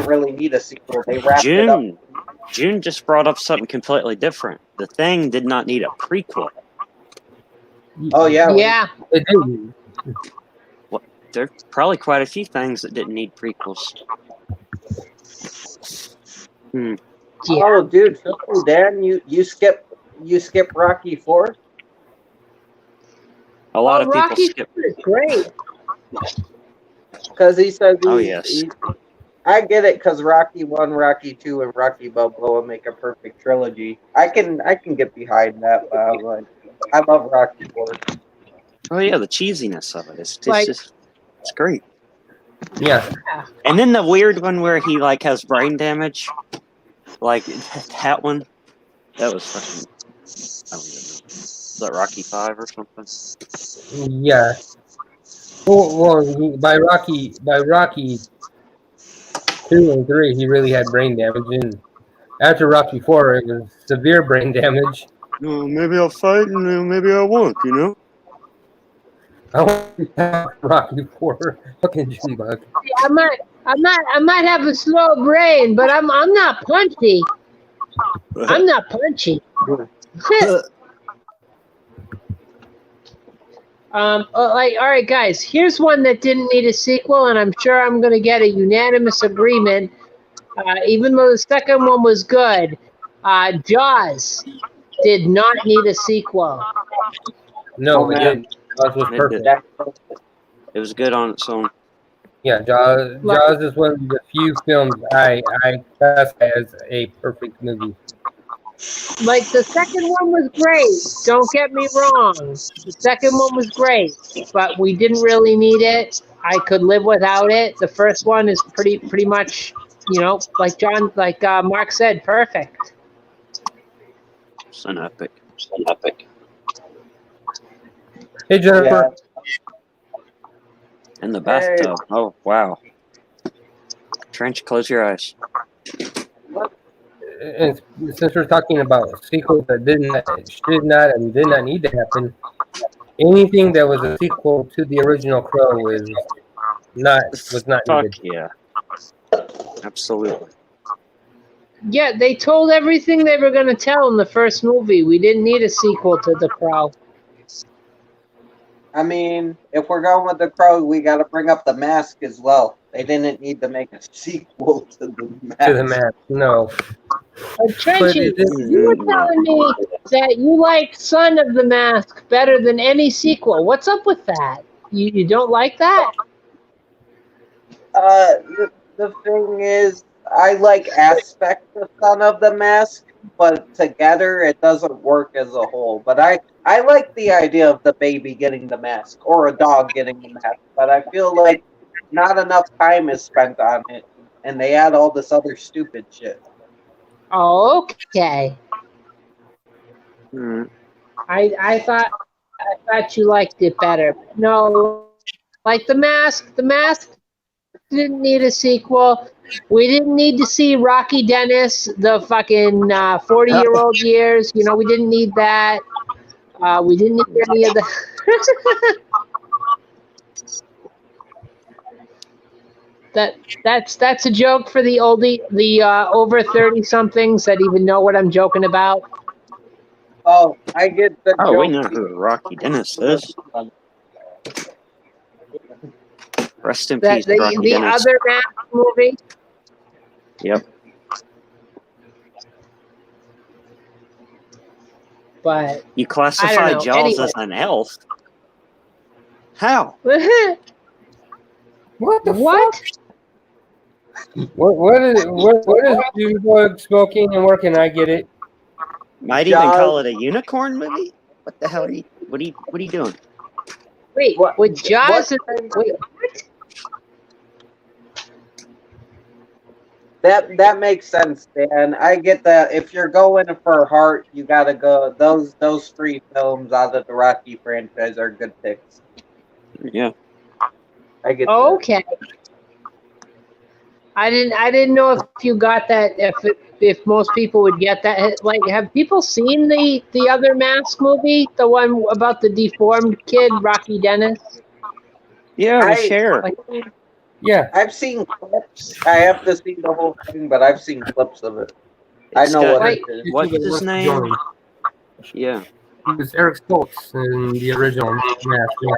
really need a sequel. They wrapped it up. June just brought up something completely different. The Thing did not need a prequel. Oh, yeah. Yeah. It didn't. Well, there are probably quite a few things that didn't need prequels. Yeah. Oh, dude, Dan, you skip Rocky 4? A lot of people Rocky skip. is great. Because he says, Oh, yes. I get it, because Rocky 1, Rocky 2, and Rocky Balboa make a perfect trilogy. I can get behind that, but I'm like, I love Rocky IV. Oh yeah, the cheesiness of it. It's Like- just it's great. Yeah. And then the weird one where he like has brain damage, like that one. That was fucking. I don't even know. Is that Rocky V or something? Yeah. Well, by Rocky 2 and 3, he really had brain damage, and after Rocky 4, it was severe brain damage. No, maybe I'll fight and maybe I won't. You know. I want to have Rocky 4 fucking Junebug. I might have a slow brain, but I'm not punchy. I'm not punchy. All right, guys. Here's one that didn't need a sequel, and I'm sure I'm going to get a unanimous agreement. Even though the second one was good, Jaws did not need a sequel. No, Oh, it man. didn't. Jaws was It perfect. It was good on its own. Yeah, Jaws is one of the few films I classify as a perfect movie. Like, the second one was great. Don't get me wrong. The second one was great, but we didn't really need it. I could live without it. The first one is pretty much, like Mark said, perfect. It's an epic. Hey, Jennifer. In the bathtub. Oh wow. Trench, close your eyes. And since we're talking about sequels that should not and did not need to happen, anything that was a sequel to the original Crow was not Fuck needed. yeah. Absolutely. Yeah, they told everything they were going to tell in the first movie. We didn't need a sequel to The Crow. I mean, if we're going with The Crow, we got to bring up The Mask as well. They didn't need to make a sequel to The Mask. To the map, no. Trenchy, But it- you were telling me that you like Son of the Mask better than any sequel. What's up with that? You don't like that? The thing is, I like aspects of Son of the Mask, but together it doesn't work as a whole. But I like the idea of the baby getting the mask or a dog getting the mask, but I feel like not enough time is spent on it, and they add all this other stupid shit. Oh, okay. Mm. I thought you liked it better. No, like The Mask. The Mask didn't need a sequel. We didn't need to see Rocky Dennis, the fucking 40-year-old years. We didn't need that. We didn't need any of the. That's a joke for the over 30-somethings that even know what I'm joking about. Oh, I get the Oh, joke. we know who Rocky Dennis is. Rest in peace, Rocky The Dennis. other Mask movie. Yep. But You I classify don't know. Jaws Anyway. as an elf? How? What the what? fuck? What is Junebug smoking and working? I get it. Might even Jaws- call it a unicorn movie? What the hell are you? What are you doing? Wait, What- with Jaws? what- Wait, what? That makes sense, Dan. I get that. If you're going for heart, you gotta go. Those three films out of the Rocky franchise are good picks. Yeah. I get that. Okay. I didn't know if you got that. If most people would get that. Like, have people seen the other Mask movie, the one about the deformed kid, Rocky Dennis? Yeah, I- the share. Like, Yeah. I've seen clips. I have to see the whole thing, but I've seen clips of it. I It's know got- what Like- it is. What's He his was name? Johnny. Yeah. He was Eric Stoltz in the original Mask. Yeah.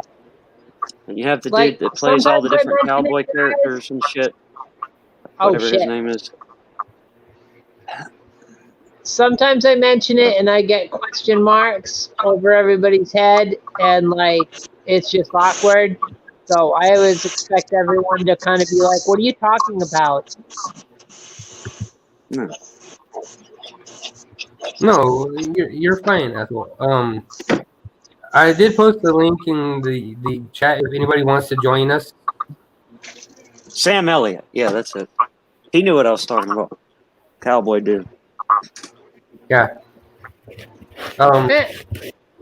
And you have the Like, dude that plays all the sometimes I different mention cowboy it, guys. characters and shit. Oh, Whatever his shit. name is. Sometimes I mention it and I get question marks over everybody's head, and like it's just awkward. So I always expect everyone to kind of be like, "What are you talking about?" No, you're fine, Ethel. I did post the link in the chat if anybody wants to join us. Sam Elliott. Yeah, that's it. He knew what I was talking about. Cowboy dude. Yeah. Eh,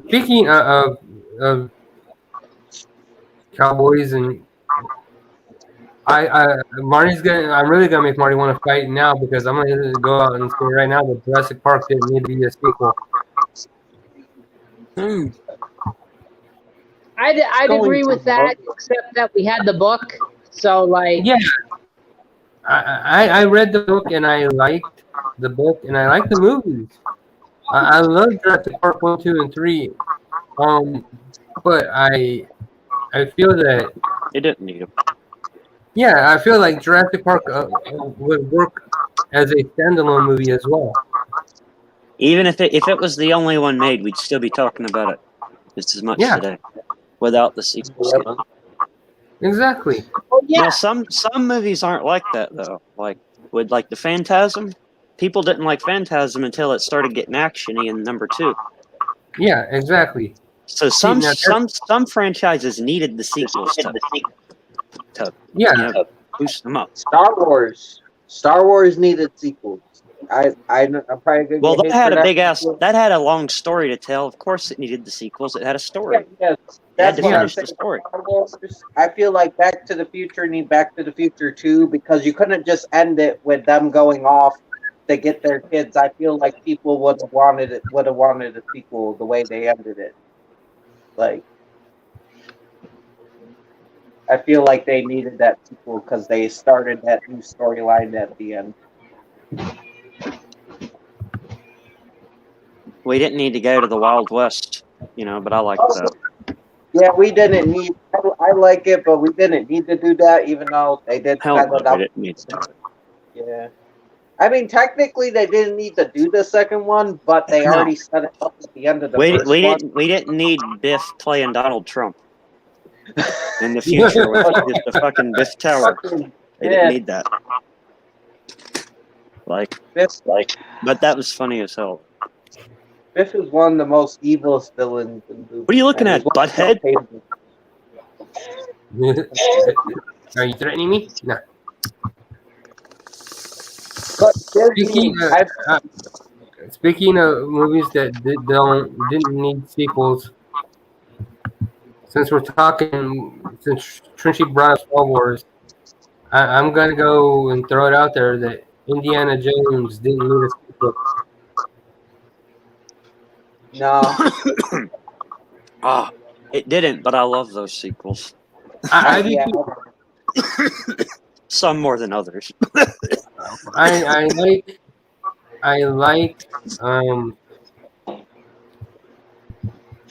Speaking of Cowboys and Marty's I'm really gonna make Marty want to fight now because I'm gonna go out and say right now that Jurassic Park didn't need to be a sequel. I'd agree with that, except that we had the book. So, like, Yeah, I read the book and I liked the book and I liked the movies. I love Jurassic Park 1, 2, and 3. But I feel that It didn't need him. I feel like Jurassic Park would work as a standalone movie as well. Even if it was the only one made, we'd still be talking about it just as much Yeah. today, without the sequels. Exactly. oh, yeah, Now, some movies aren't like that though. Like with the Phantasm, people didn't like Phantasm until it started getting actiony in number 2. Yeah, exactly. So some now some franchises needed the sequels to Yeah, boost them up. Star Wars needed sequels. I'm probably gonna Well, get that hate had for a big ass. sequel. That had a long story to tell. Of course, it needed the sequels. It had a story. Yes, They had that's to what I'm finish the saying. story. Star Wars, I feel like Back to the Future need Back to the Future 2 because you couldn't just end it with them going off to get their kids. I feel like people would have wanted a sequel the way they ended it. Like, I feel like they needed that sequel because they started that new storyline at the end. We didn't need to go to the Wild West, but I like that. Yeah, we didn't need. I like it, but we didn't need to do that, even though they did Hell set no, it up. we didn't need to do it. Yeah, I mean, technically, they didn't need to do the second one, but they No. already set it up at the end of the We first one. didn't need Biff playing Donald Trump in the future with the fucking Biff Tower. They didn't need that. But that was funny as hell. Biff is one of the most evil villains in the movie. What are you looking at, butthead? Are you threatening me? No. But Disney, Speaking of movies that didn't need sequels, since Trinchy brought up Star Wars, I'm gonna go and throw it out there that Indiana Jones didn't need a sequel. no. It didn't, but I love those sequels. Yeah. Some more than others. I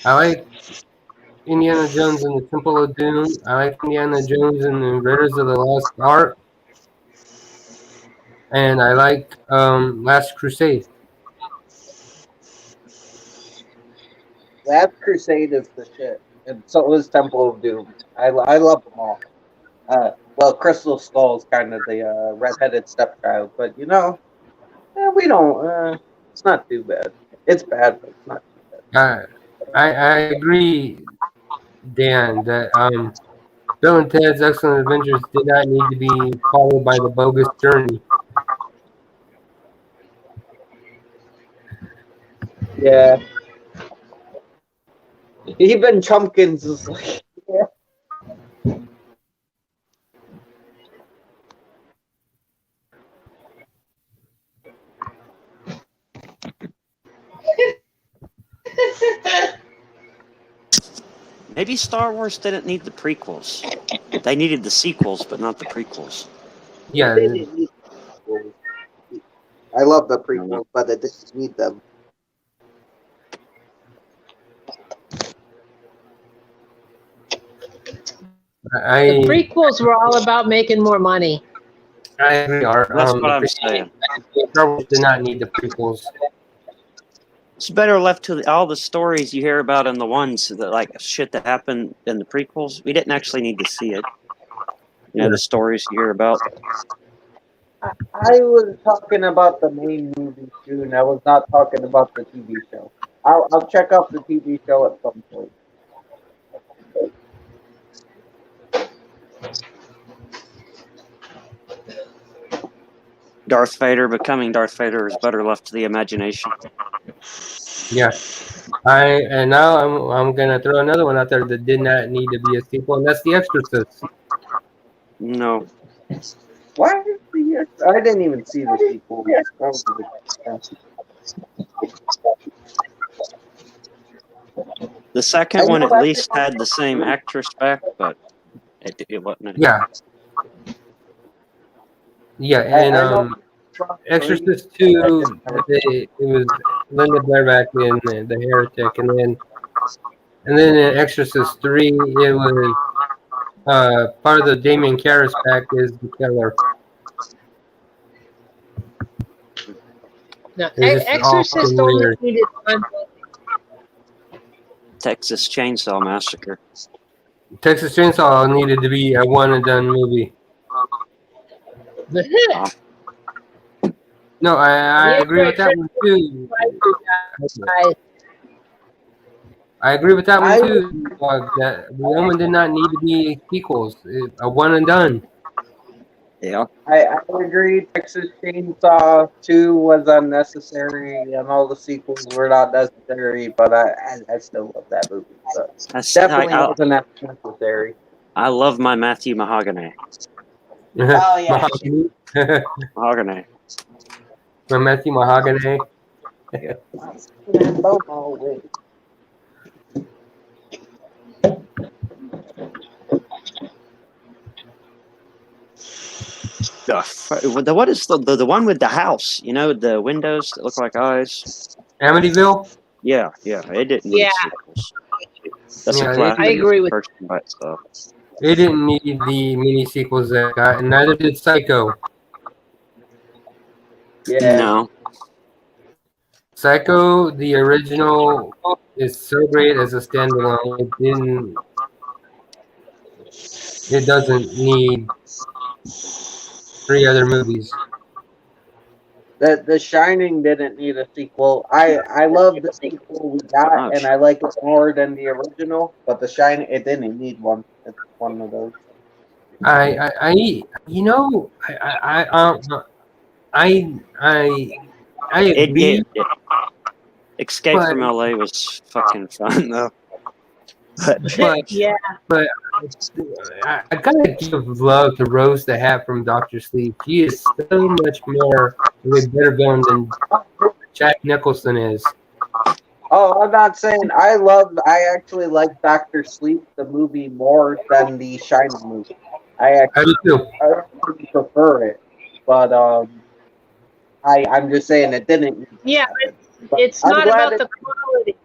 like Indiana Jones and the Temple of Doom. I like Indiana Jones and the Raiders of the Lost Ark. And I like Last Crusade. Last Crusade is the shit, and so is Temple of Doom. I love them all. Well, Crystal Skull is kind of the redheaded stepchild, but we don't. It's not too bad. It's bad, but it's not too bad. I agree, Dan, that Bill and Ted's Excellent Adventures did not need to be followed by the bogus journey. Yeah. Even Chumpkins is like, yeah. Maybe Star Wars didn't need the prequels. They needed the sequels, but not the prequels. Yeah, I love the prequels, but I didn't need them. the prequels were all about making more money. I agree, Art. That's what I'm saying. Star Wars did not need the prequels. It's better left to all the stories you hear about in the ones that shit that happened in the prequels. We didn't actually need to see it. The stories you hear about. I was talking about the main movie soon. I was not talking about the TV show. I'll check out the TV show at some point. Darth Vader becoming Darth Vader is better left to the imagination. Yeah. Now I'm gonna throw another one out there that did not need to be a sequel, and that's The Exorcist. No. Why is the? I didn't even see the sequel. That was a good- The second one at least had the same actress back, but it wasn't. Yeah. Yeah, and I know- Exorcist 2, it was Linda Blair back in The Heretic, and then in Exorcist 3, it was part of the Damien Karras pack is the killer. No, It's just Exorcist awful only weird. needed one. Texas Chainsaw Massacre. Texas Chainsaw needed to be a one and done movie. No, I agree with that one too. I agree with that one too. That the woman did not need to be sequels. A one and done. Yeah. I agree. Texas Chainsaw 2 was unnecessary, and all the sequels were not necessary. But I still love that movie. So definitely wasn't that necessary. I love my Matthew Mahogany. Oh yeah. Mahogany. My Matthew Mahogany. What is the one with the house? You know, the windows that look like eyes. Amityville. Yeah, it didn't need sequels. That's a classic. I agree with by itself. It didn't need the mini sequels that got, and neither did Psycho. Yeah. No. Psycho, the original, is so great as a standalone. It doesn't need 3 other movies. The Shining didn't need a sequel. I love the sequel we got, and I like it more than the original. But the Shining, it didn't need one. It's one of those. I agree. Escape from LA was fucking fun though. But I gotta give love to Rose the Hat from Dr. Sleep. She is so much more of a better villain than Jack Nicholson is. Oh, I'm not saying I actually like Dr. Sleep, the movie, more than the Shining movie. I do prefer it, but I'm just saying it didn't. Yeah, it's not about the quality.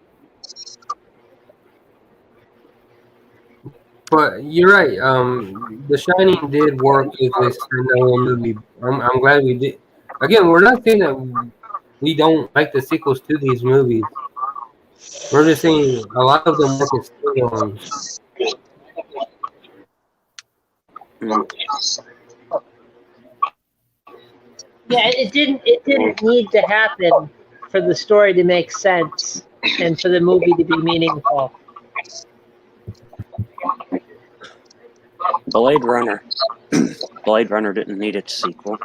But you're right. The Shining did work as a standalone movie. I'm glad we did. Again, we're not saying that we don't like the sequels to these movies. We're just saying a lot of them work as standalones. Yeah, it didn't need to happen for the story to make sense and for the movie to be meaningful. Blade Runner. Blade Runner didn't need its sequel.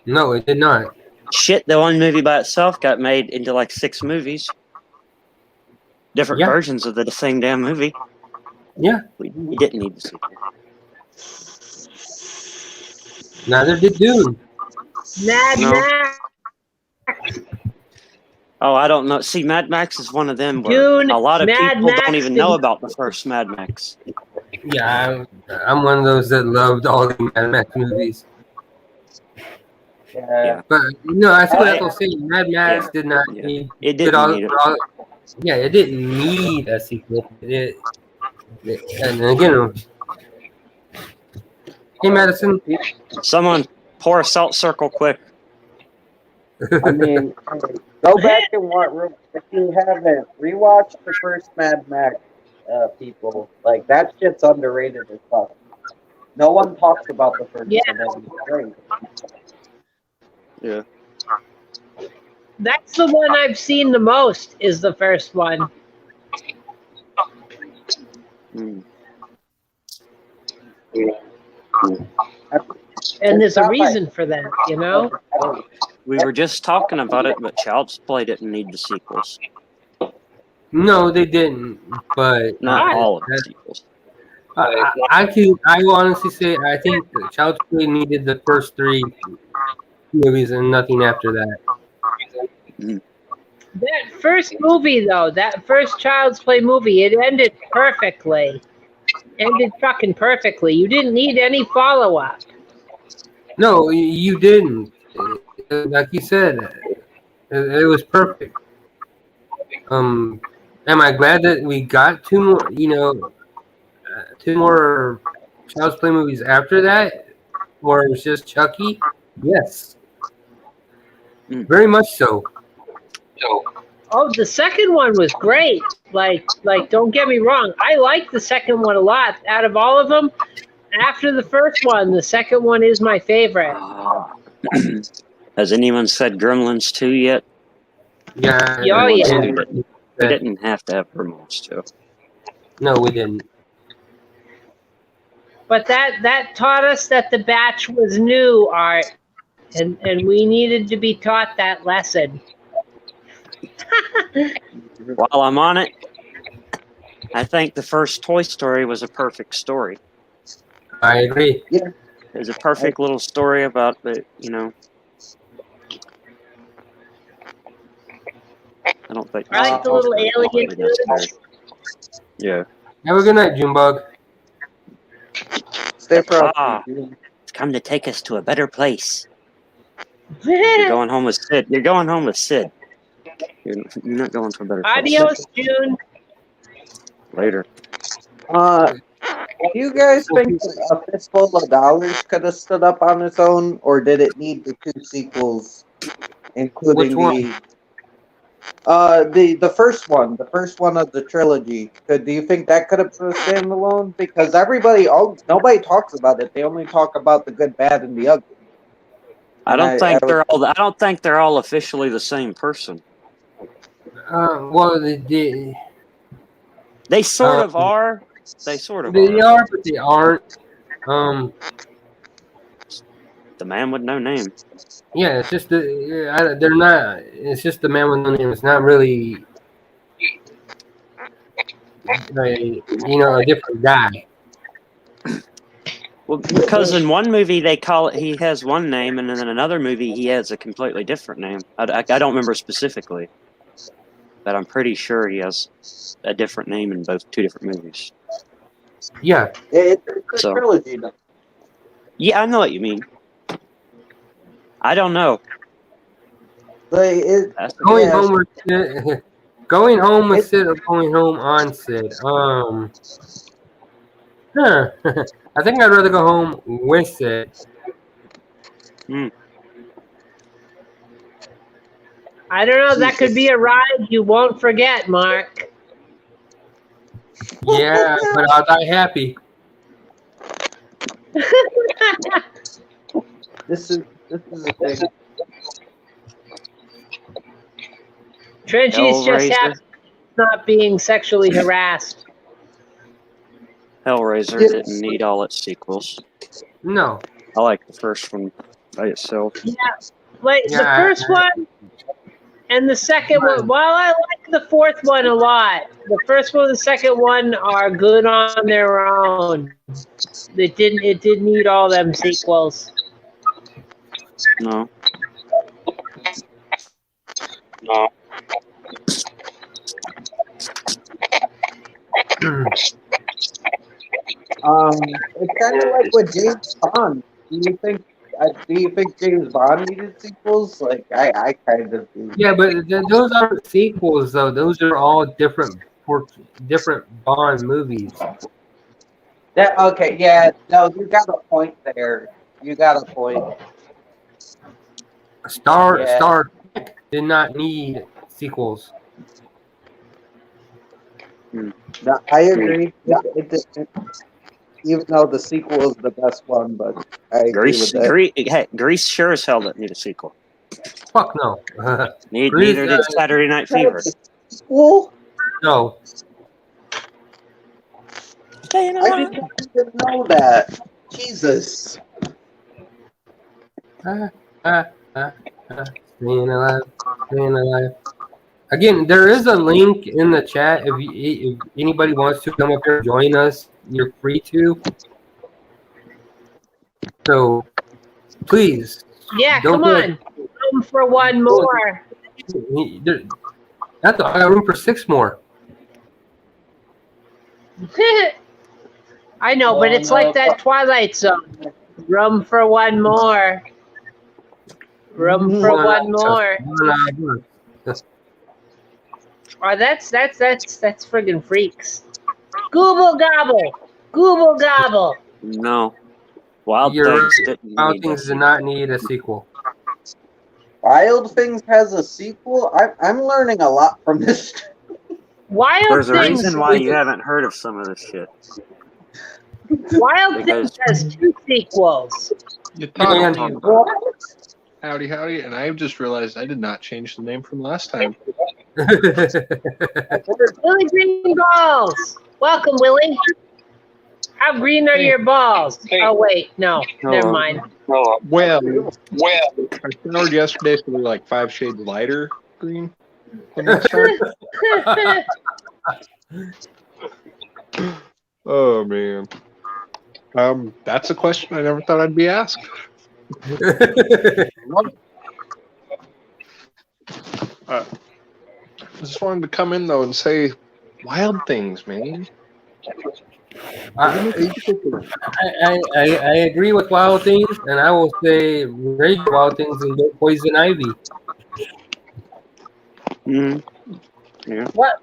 No, it did not. Shit, the one movie by itself got made into like 6 movies. Different versions of the same damn movie. Yeah. We didn't need the sequel. Neither did Dune. Mad Max. Oh, I don't know. See, Mad Max is one of them where Dune, a lot of Mad people Max don't even know about the first Mad Max. Yeah, I'm one of those that loved all the Mad Max movies. Yeah. But no, I see what Ethel's saying. Mad Max did not need. It didn't need it. Yeah, it didn't need a sequel. And again, hey Madison, someone pour a salt circle quick. I mean, go back and watch. If you haven't, rewatch the first Mad Max. People like that shit's underrated as fuck. No one talks about the first one. Yeah. That's the one I've seen the most, is the first one. And there's a It's not like- reason for that, you know? We were just talking about it, but Child's Play didn't need the sequels. No, they didn't. But Not all of the that- sequels. I will honestly say I think that Child's Play needed the first 3 movies and nothing after that. That first movie, though, that first Child's Play movie, it ended perfectly. Ended fucking perfectly. You didn't need any follow-up. No, you didn't. Like you said, it was perfect. Am I glad that we got 2 more? 2 more Child's Play movies after that, where it was just Chucky? Yes, very much so. Oh, the second one was great. Like, don't get me wrong. I like the second one a lot. Out of all of them, after the first one, the second one is my favorite. Has anyone said Gremlins 2 yet? Yeah. Oh, yeah. We didn't have to have Gremlins 2. No, we didn't. But that taught us that the batch was new, Art, and we needed to be taught that lesson. While I'm on it, I think the first Toy Story was a perfect story. I agree. It was a perfect little story about the, I don't think. I like the little alien dudes. Yeah. Have a good night, Junebug. Stay frosty. It's come to take us to a better place. You're going home with Sid. You're going home with Sid. You're not going to a better place. Adios, June. Later. Do you guys think a fistful of dollars could have stood up on its own, or did it need the 2 sequels, including Which one? the first one of the trilogy? Do you think that could have been a standalone? Because nobody talks about it. They only talk about the good, bad, and the ugly. I don't think they're all officially the same person. Well, They sort of are. They sort of they are. are, but they aren't. The Man with No Name. Yeah, it's just they're not. It's just the man with no name. It's not really, a different guy. Well, because in one movie they call it, he has one name, and then in another movie he has a completely different name. I don't remember specifically, but I'm pretty sure he has a different name in both 2 different movies. Yeah. It's a So- trilogy, though. Yeah, I know what you mean. I don't know. Like, Going home with Sid, going home with Sid or going home on Sid. I think I'd rather go home with Sid. I don't know. That could be a ride you won't forget, Mark. Yeah, but I'll die happy. This is a thing. Trenchie's just Hellraiser. happy not being sexually harassed. Hellraiser Yes. didn't need all its sequels. No. I like the first one by itself. Like the Yeah, first one and the second one. While I like the fourth one a lot, the first one and the second one are good on their own. It didn't need all them sequels. No. It's kind of like with James Bond. Do you think James Bond needed sequels? Like, I kind of do. Yeah, but those aren't sequels, though. Those are all different Bond movies. Okay, yeah, no, you got a point there. You got a point. Star Yeah. Trek did not need sequels. No, I agree. It didn't. Even though the sequel is the best one, but I agree with that. Grease sure as hell didn't need a sequel. Fuck no. Neither did Saturday Night Fever. Well, No. I didn't even know that. Jesus. Ah, ah, ah, ah. Staying alive, staying alive. Again, there is a link in the chat. If anybody wants to come up here and join us, you're free to. So please, Yeah, don't come feel on. Room for one more. That's I got room for 6 more. I know, but it's like that Twilight Zone. Room for one more. Room for one more. Oh, that's friggin' freaks. Google gobble. Google gobble. No. Wild You're Things right. didn't Wild need Things a did not need a sequel. Wild Things has a sequel. I'm learning a lot from this. Wild There's a Things. reason why you haven't heard of some of this shit. Wild Because- Things has 2 sequels. You Man. talk to What? howdy, howdy, and I just realized I did not change the name from last time. Willie Green Balls. Welcome, Willie. How green are your balls? Oh wait, no, never mind. Well, I showered yesterday, so they're like 5 shades lighter green than last time. Oh man, that's a question I never thought I'd be asked. I just wanted to come in though and say, Wild Things, man. I agree with Wild Things, and I will say Rage Wild Things and Poison Ivy. Mm. Yeah. What,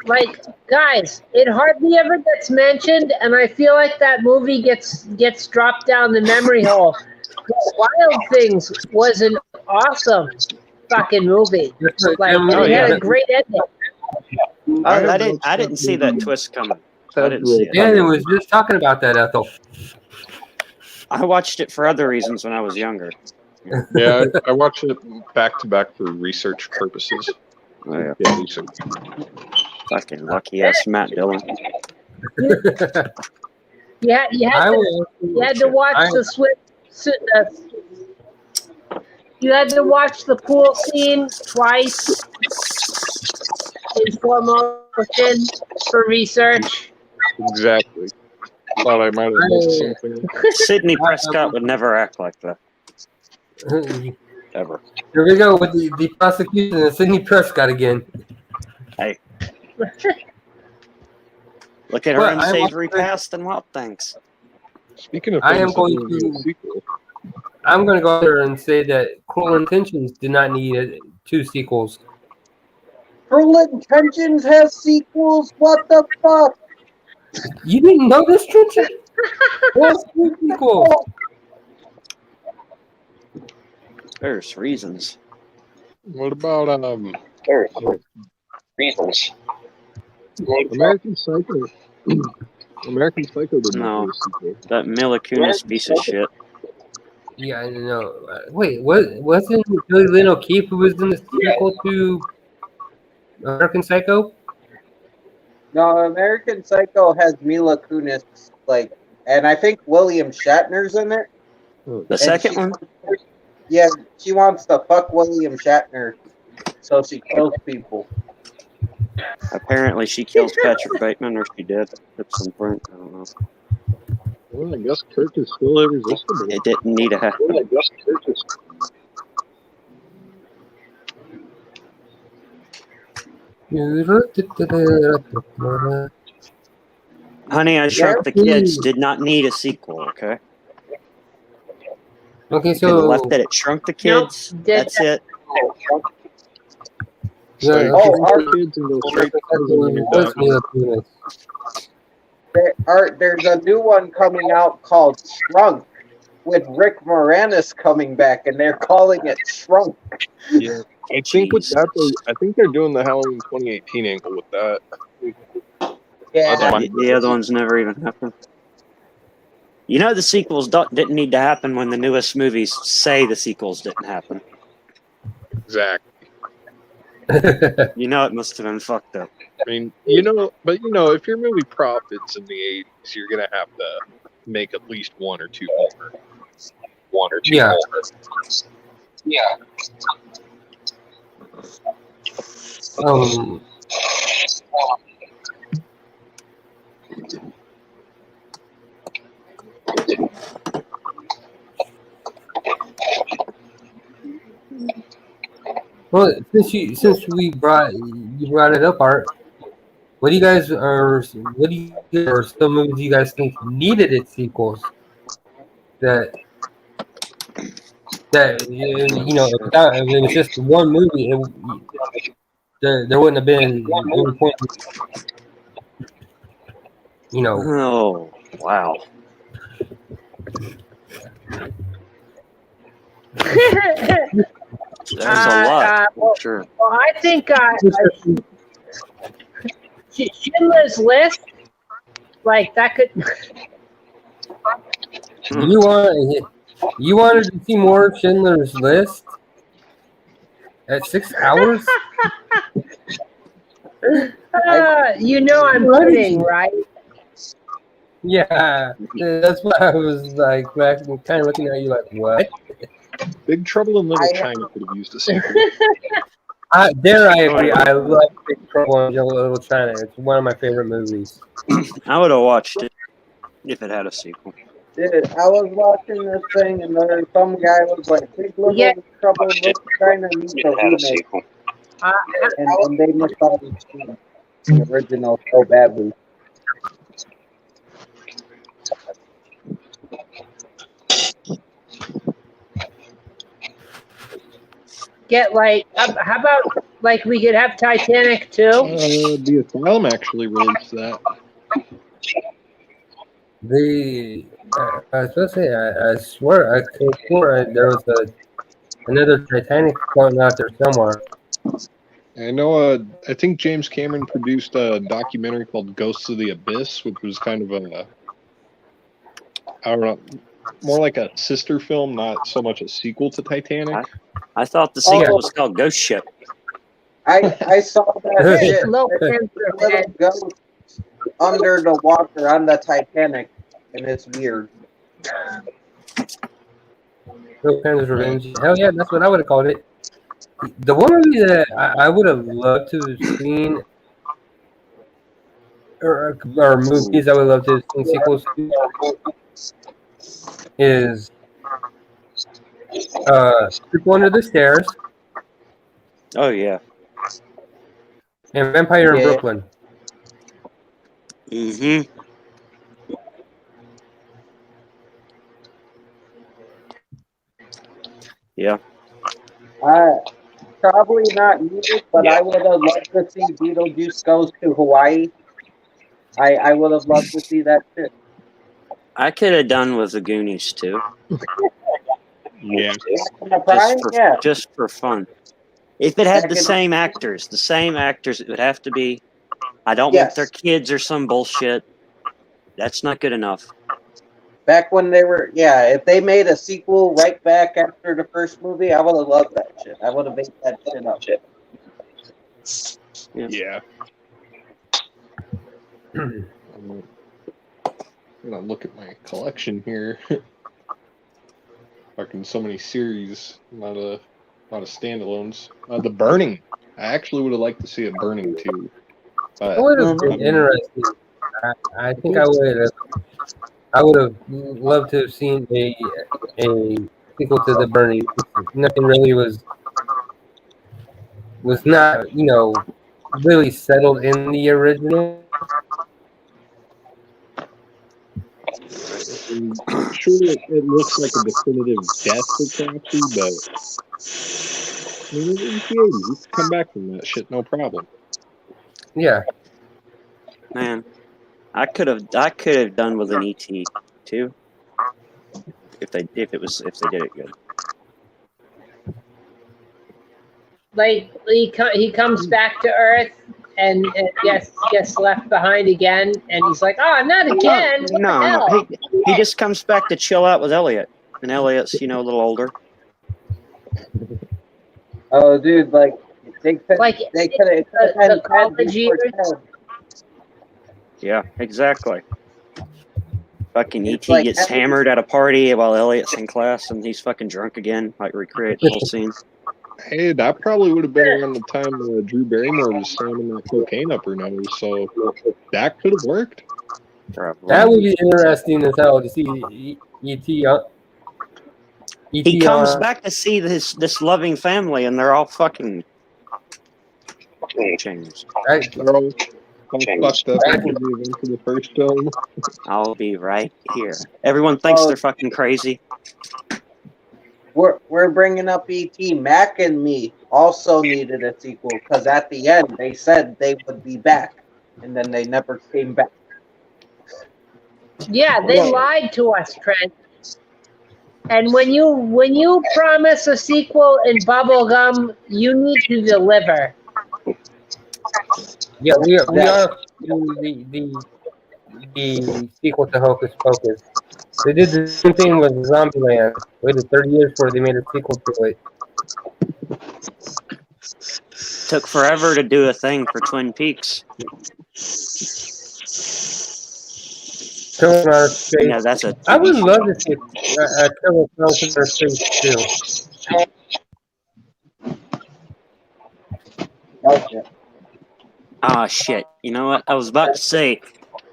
like, guys? It hardly ever gets mentioned, and I feel like that movie gets dropped down the memory hole. Wild Things was an awesome fucking movie. Like, it had a great ending. I didn't see that twist coming. I didn't see it. Dan was just talking about that, Ethel. I watched it for other reasons when I was younger. Yeah, I watched it back to back for research purposes. Oh, yeah. Yeah, research. Fucking lucky ass Matt Dillon. Yeah, you had to watch you had to watch the pool scene twice in slow motion for research. Exactly. Thought I might have missed something. Sidney Prescott would never act like that. Ever. Here we go with the prosecution of Sidney Prescott again. Hey. Look at her Well, unsavory past and Wild Things. Speaking of I am things going that need a to- sequel, I'm going to go there and say that Cruel Intentions did not need 2 sequels. Cruel Intentions has sequels? What the fuck? You didn't know this, Trinity? What's 2 sequels? There's reasons. what about reasons. American Psycho? American Psycho did not No. need a sequel. That Mila Kunis piece of shit. Yeah, I know. Wait, wasn't Billy Lynn O'Keefe who was in the sequel to American Psycho? No, American Psycho has Mila Kunis, like, and I think William Shatner's in it. The And second one? Yeah, she wants to fuck William Shatner, so she kills people. Apparently she kills Patrick Bateman, or she did at some point. I don't know. Well, I guess Kirk is still irresistible. It didn't need to happen. Well, I guess Kirk is Honey, I Shrunk the Kids did not need a sequel, okay? Okay, Could have so left it at Shrunk the Kids. Nope, That's it. yeah, Sorry, okay, Oh, kids and go straight to was Mila Kunis. There's a new one coming out called Shrunk, with Rick Moranis coming back, and they're calling it Shrunk. Yeah, I think with that, I think they're doing the Halloween 2018 angle with that. Yeah, The other ones never even happened. You know the sequels didn't need to happen when the newest movies say the sequels didn't happen. Exactly. You know it must have been fucked up. I mean, but if your movie profits in the 80s, you're gonna have to make at least 1 or 2 more. one or two Yeah. more. Yeah. Um, well, since you brought it up, Art, what do you guys are? What do you or some movies you guys think needed its sequels? That if it was just one movie, there wouldn't have been any point. Oh, wow. There's a lot, for sure. Well, I think Schindler's List, like that could. You wanted to see more of Schindler's List at 6 hours? I'm kidding, right? Yeah, that's what I was like, kind of looking at you like, what? Big Trouble in Little China could have used a sequel. There, I agree. I love Big Trouble in Little China. It's one of my favorite movies. I would have watched it if it had a sequel. Dude, I was watching this thing and there some guy was like, Big Little Trouble in Little China needs a remake. And they misunderstood the original so badly. Get how about we could have Titanic too? The Asylum actually released that. I was supposed to say, I swear, I could swear there was another Titanic going out there somewhere. I know. I think James Cameron produced a documentary called Ghosts of the Abyss, which was kind of I don't know, more like a sister film, not so much a sequel to Titanic. I thought the sequel was called Ghost Ship. I saw that shit. Little ghost under the water on the Titanic, and it's weird. Little Panther's Revenge. Hell yeah, that's what I would have called it. The one movie that I would have loved to have seen, or movies I would love to have seen sequels to, is People Under the Stairs. Oh, yeah. And Vampire in Brooklyn. Mm-hmm. Yeah. Probably not needed, but I would have loved to see Beetlejuice Goes to Hawaii. I would have loved to see that shit. I could have done with the Goonies too. Yeah. Just for fun. If it had the same actors, it would have to be. I don't want their kids or some bullshit. That's not good enough. Back when they were, if they made a sequel right back after the first movie, I would have loved that shit. I would have made that shit up. Yeah. I'm gonna look at my collection here. Fucking so many series, not a lot of standalones. The Burning. I actually would have liked to see a Burning too. It would have been interesting. I think I would have loved to have seen a sequel to The Burning. Nothing really was not, really settled in the original. I'm sure it looks like a definitive death for Crafty, but I mean, it's the 80s. You can come back from that shit, no problem. Yeah. Man, I could have done with an ET too. If they did it good. Like he comes back to Earth and gets left behind again, and he's like, "Oh, not again!" No. He just comes back to chill out with Elliot, and Elliot's a little older. Oh, dude, they could have college years. Yeah, exactly. Fucking It's E.T. like gets having- hammered at a party while Elliot's in class and he's fucking drunk again. Like, recreate the whole scene. Hey, that probably would have been around the time Drew Barrymore was slamming that cocaine up her nose, so that could have worked. Probably. That would be interesting as hell to see E.T. He comes back to see this loving family and they're all fucking changed. Right? They're all fucked up after the events of the first film. I'll be right here. Everyone thinks they're fucking crazy. We're bringing up E.T. Mac and Me also needed a sequel because at the end they said they would be back, and then they never came back. Yeah, they lied to us, Trent. And when you promise a sequel in bubblegum, you need to deliver. Yeah, we are the sequel to Hocus Pocus. They did the same thing with Zombieland. Waited 30 years before they made a sequel to it. Took forever to do a thing for Twin Peaks. Killing Outer Space. Yeah, that's a I would TV love show. to see a Killing Outer Space too. Okay. Ah, shit. You know what? I was about to say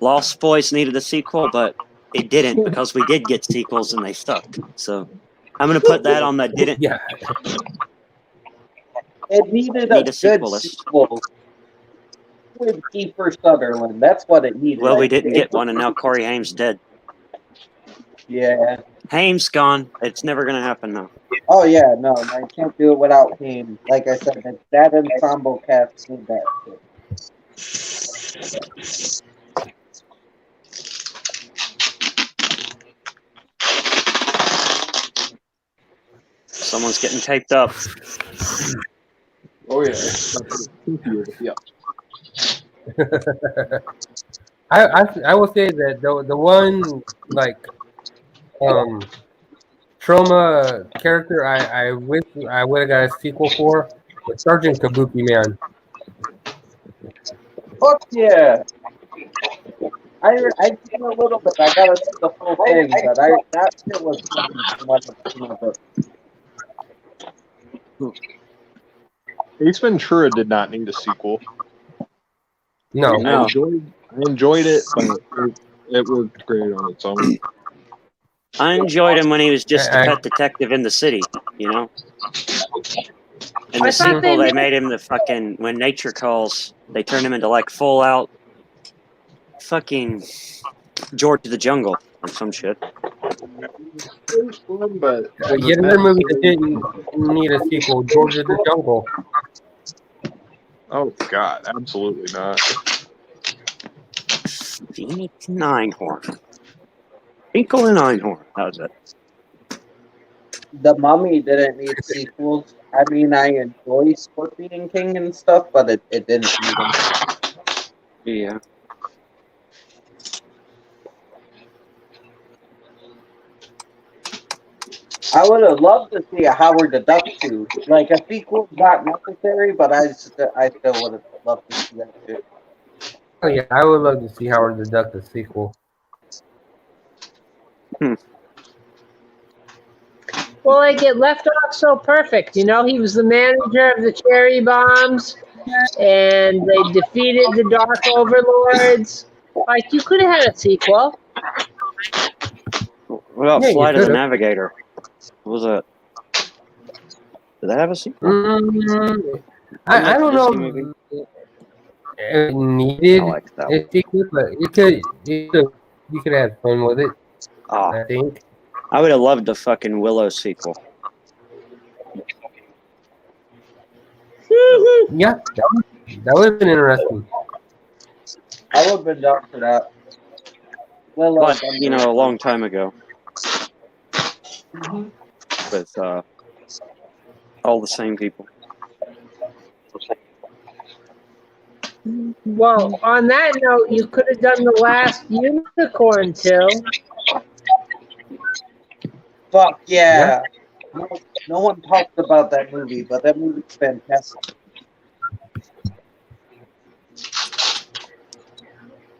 Lost Boys needed a sequel, but it didn't because we did get sequels and they sucked. So I'm going to put that on the didn't. Yeah. It needed Need a a good sequelist. sequel with Kiefer Sutherland. That's what it needed. Well, we didn't get one and now Corey Haim's dead. Yeah. Haim's gone. It's never going to happen now. Oh yeah, no, I can't do it without him. Like I said, that ensemble cast did that shit. Someone's getting taped up. Oh yeah. Yeah. I will say that the one like trauma character I wish I would have got a sequel for was Sergeant Kabuki Man. Fuck yeah! I seen a little bit. I gotta see the full thing, but that shit was fucking too much of a Ace Ventura did not need a sequel. No, No. I enjoyed it, but it was great on its own. I enjoyed him when he was just a I- pet detective in the city, you know? In I the thought sequel, they they made him the fucking, when nature calls, they turned him into like full out fucking George of the Jungle or some shit. But yet another movie that didn't need a sequel, George of the Jungle. oh god, absolutely not. Phoenix and Einhorn. Finkel and Einhorn. How's that? The Mummy didn't need sequels. I mean, I enjoy Scorpion King and stuff, but it didn't need them. Yeah. I would have loved to see a Howard the Duck 2. Like, a sequel not necessary, but I still would have loved to see that too. Oh yeah, I would love to see Howard the Duck the sequel. Well, they get left off so perfect. You know, he was the manager of the cherry bombs, and they defeated the Dark Overlords. Like, you could have had a sequel. What about Yeah, you Flight of the could've. Navigator? What was that? Did that have a sequel? I don't know Movie? if it needed I like that a one. sequel, but you could have fun with it, Oh, I think. I would have loved a fucking Willow sequel. Yeah, that would have been interesting. I would have been down for that. Well, But, you know, a long time ago. With all the same people. Well, on that note, you could have done The Last Unicorn, too. fuck yeah. No one talked about that movie, but that movie's fantastic.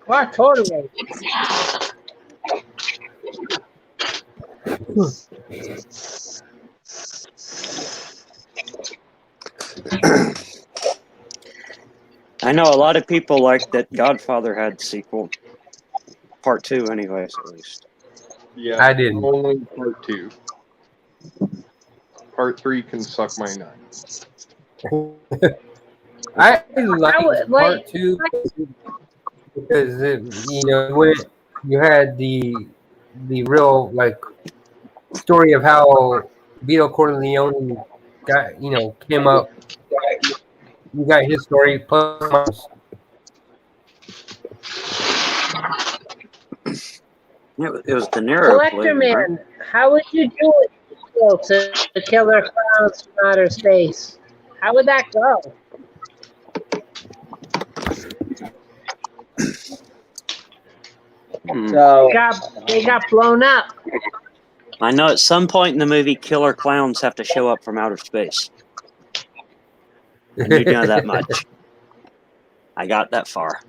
Wow, totally. I know a lot of people like that Godfather had sequel. Part 2, anyways, at least. Yeah, I didn't. Only part 2. Part 3 can suck my nut. I liked would, part 2 because you had the real story of how Vito Corleone came up. You got his story plus. It was De Niro. Collector played, right? Man, how would you do it to Killer Clowns from Outer Space? How would that go? So They got blown up. I know at some point in the movie, killer clowns have to show up from outer space. I do know that much. I got that far.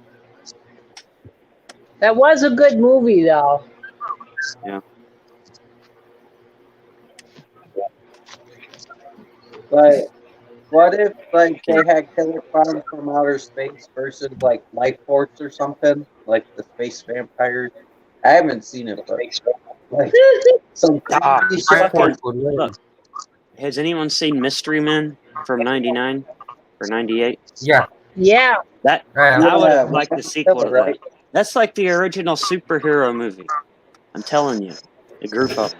That was a good movie, though. Yeah. But what if they had killer clowns from outer space versus Life Force or something, like the space vampires? I haven't seen it, but some crazy shit. Look, has anyone seen Mystery Men from '99 or '98? Yeah. Yeah. I would have liked the sequel to right? that. That's like the original superhero movie. I'm telling you, the group up.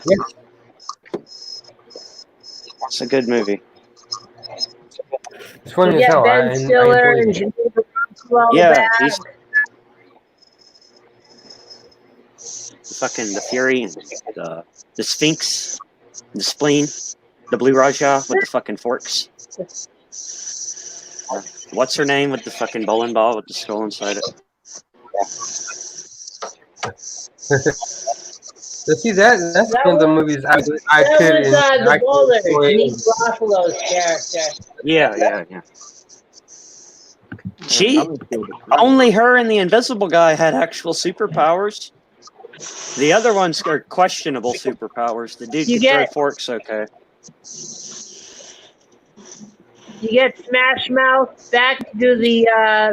It's a good movie. It's funny You as get hell. Ben Stiller and Geneva Roswell back. He's fucking the Fury and the Sphinx, the Spleen, the Blue Raja with the fucking forks. What's her name with the fucking bowling ball with the skull inside it? So see that's one of the movies I That could. was the bowler, Denise Garofalo's character. Yeah. Only her and the Invisible Guy had actual superpowers. The other ones are questionable superpowers. The dude can throw forks okay. You get Smash Mouth back to do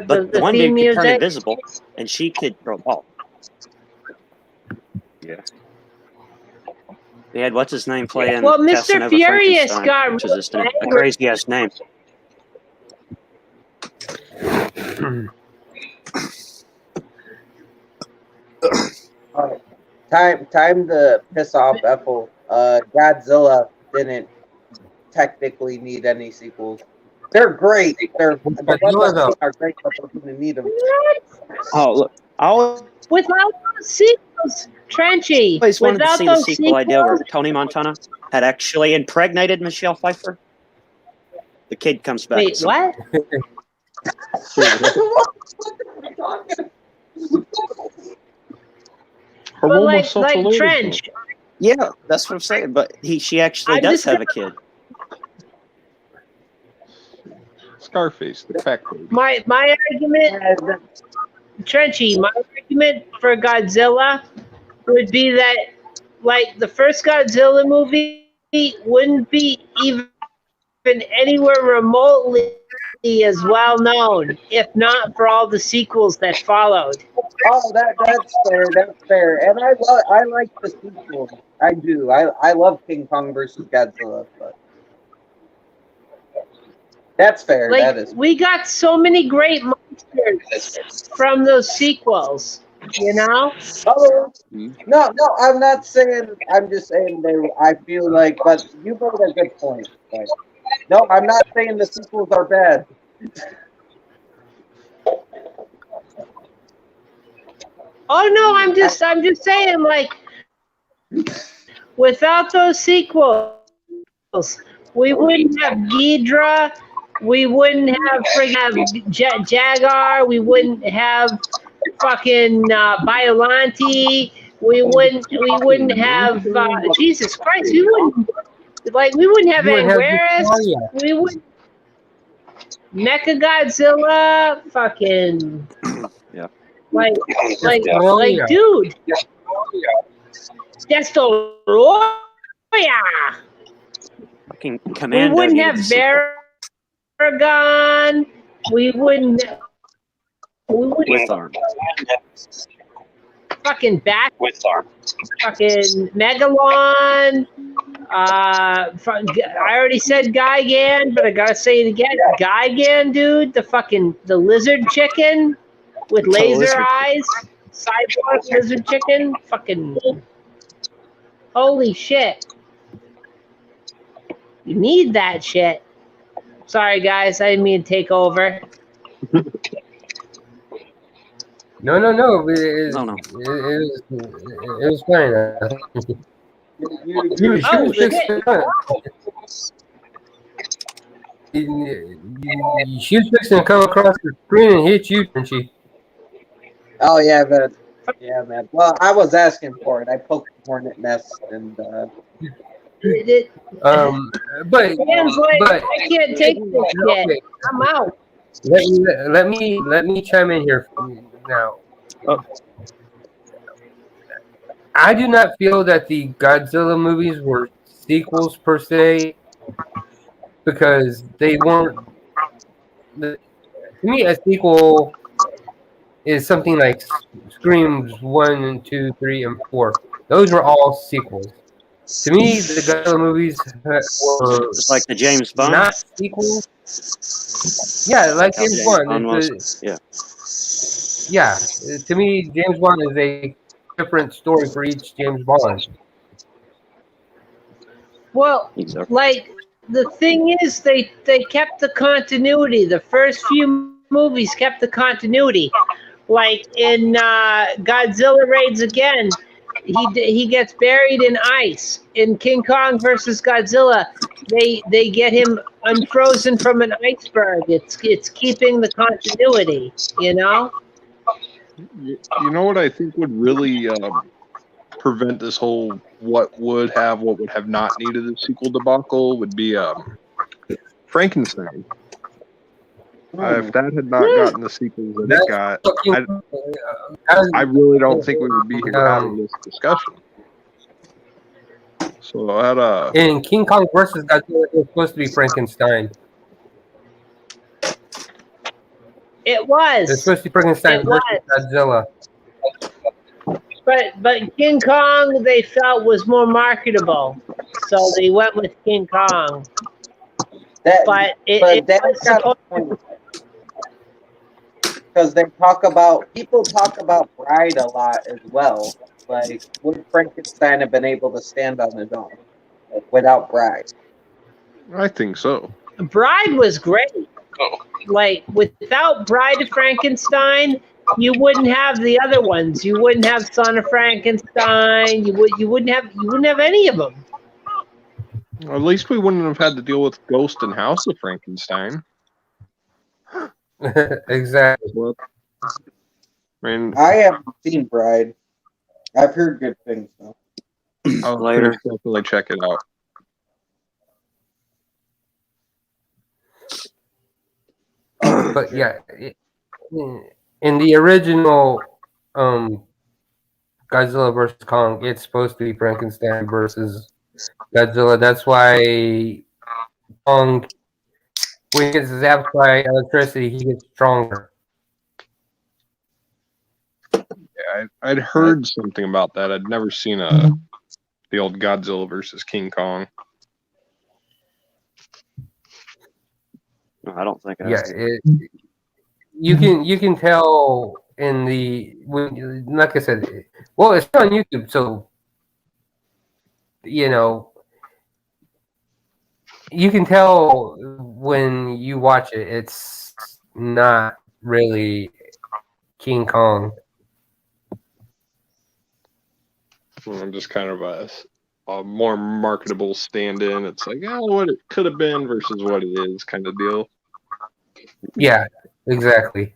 But the one theme dude could turn music. invisible, and she could throw a ball. Yeah. They had what's his name playing? Well, Mr. Casanova Furious Frankenstein, got which is a angry. crazy ass name. Time to piss off Ethel. Godzilla didn't technically need any sequels. They're great. The ones are great, but they didn't need them. Oh, look. Without those sequels, Trenchy. I always wanted to Without see the those sequel idea where sequels, Tony Montana had actually impregnated Michelle Pfeiffer. The kid comes back. wait, what? But like Trench. Yeah, that's what I'm saying. But she actually does have a kid. Scarface, the crack baby. My argument, Trenchy, my argument for Godzilla would be that, like, the first Godzilla movie wouldn't be even anywhere remotely as well known, if not for all the sequels that followed. Oh, that's fair. That's fair. And I like the sequels. I do. I love King Kong versus Godzilla. But that's fair. Like, that is. we got so many great monsters from those sequels. You know? Oh, no, I'm not saying. I'm just saying I feel like, but you made a good point. Like, no, I'm not saying the sequels are bad. Oh no, I'm just saying, like, without those sequels, we wouldn't have Ghidra, we wouldn't have friggin' Jaguar, we wouldn't have fucking Biollante, we wouldn't have Jesus Christ, we wouldn't have Anguirus, we wouldn't Mechagodzilla, fucking yeah. Like, dude, Destoroyah. yeah. Fucking We Commando. wouldn't needed have a sequel Baragon. We wouldn't with arms. fucking Bat. Fucking Megalon. I already said Gigan, but I gotta say it again. Gigan, dude, the lizard chicken with laser lizard. eyes, cyborg lizard chicken. Fucking holy shit! You need that shit. Sorry, guys, I didn't mean to take over. No. No. It was fine. She Oh, was shit. fixing she was fixing to come across the screen and hit you, didn't she? Oh yeah, man. Well, I was asking for it. I poked the hornet nest, and It, But Dan's like, I can't take this shit. okay, I'm out. let me chime in here now. I do not feel that the Godzilla movies were sequels per se, because they weren't. To me, a sequel is something like Screams 1 and 2, 3, and 4. Those were all sequels. To me, the Godzilla movies were It's like the James Bond. not sequels. Yeah, like How James Bond. Bond was. Yeah, to me, James Bond is a different story for each James Bond. Well, Exactly. like the thing is, they kept the continuity. The first few movies kept the continuity. Like in Godzilla Raids Again, he gets buried in ice. In King Kong versus Godzilla, they get him unfrozen from an iceberg. It's keeping the continuity, you know. You know what I think would really prevent this whole what would have not needed a sequel debacle would be Frankenstein. If that had not gotten the sequels that it got, I really don't think we would be here having this discussion. So that In King Kong versus Godzilla, it was supposed to be Frankenstein. It was. It's supposed to be Frankenstein It versus Godzilla. But King Kong they felt was more marketable, so they went with King Kong. But it was supposed because people talk about Bride a lot as well. Like, would Frankenstein have been able to stand on his own without Bride? I think so. Bride was great. Like without Bride of Frankenstein, you wouldn't have the other ones. You wouldn't have Son of Frankenstein. You wouldn't have any of them. At least we wouldn't have had to deal with Ghost and House of Frankenstein. Exactly. Well, I mean, I haven't seen Bride. I've heard good things though. I'll Later. definitely check it out. But yeah, in the original Godzilla versus Kong, it's supposed to be Frankenstein versus Godzilla. That's why Kong, when he gets zapped by electricity, he gets stronger. Yeah, I'd heard something about that. I'd never seen the old Godzilla versus King Kong. No, I don't think. Yeah, you can tell in like I said, well, it's on YouTube, so you know you can tell when you watch it. It's not really King Kong. I'm just kind of a more marketable stand-in. It's like, what it could have been versus what it is kind of deal. Yeah, exactly.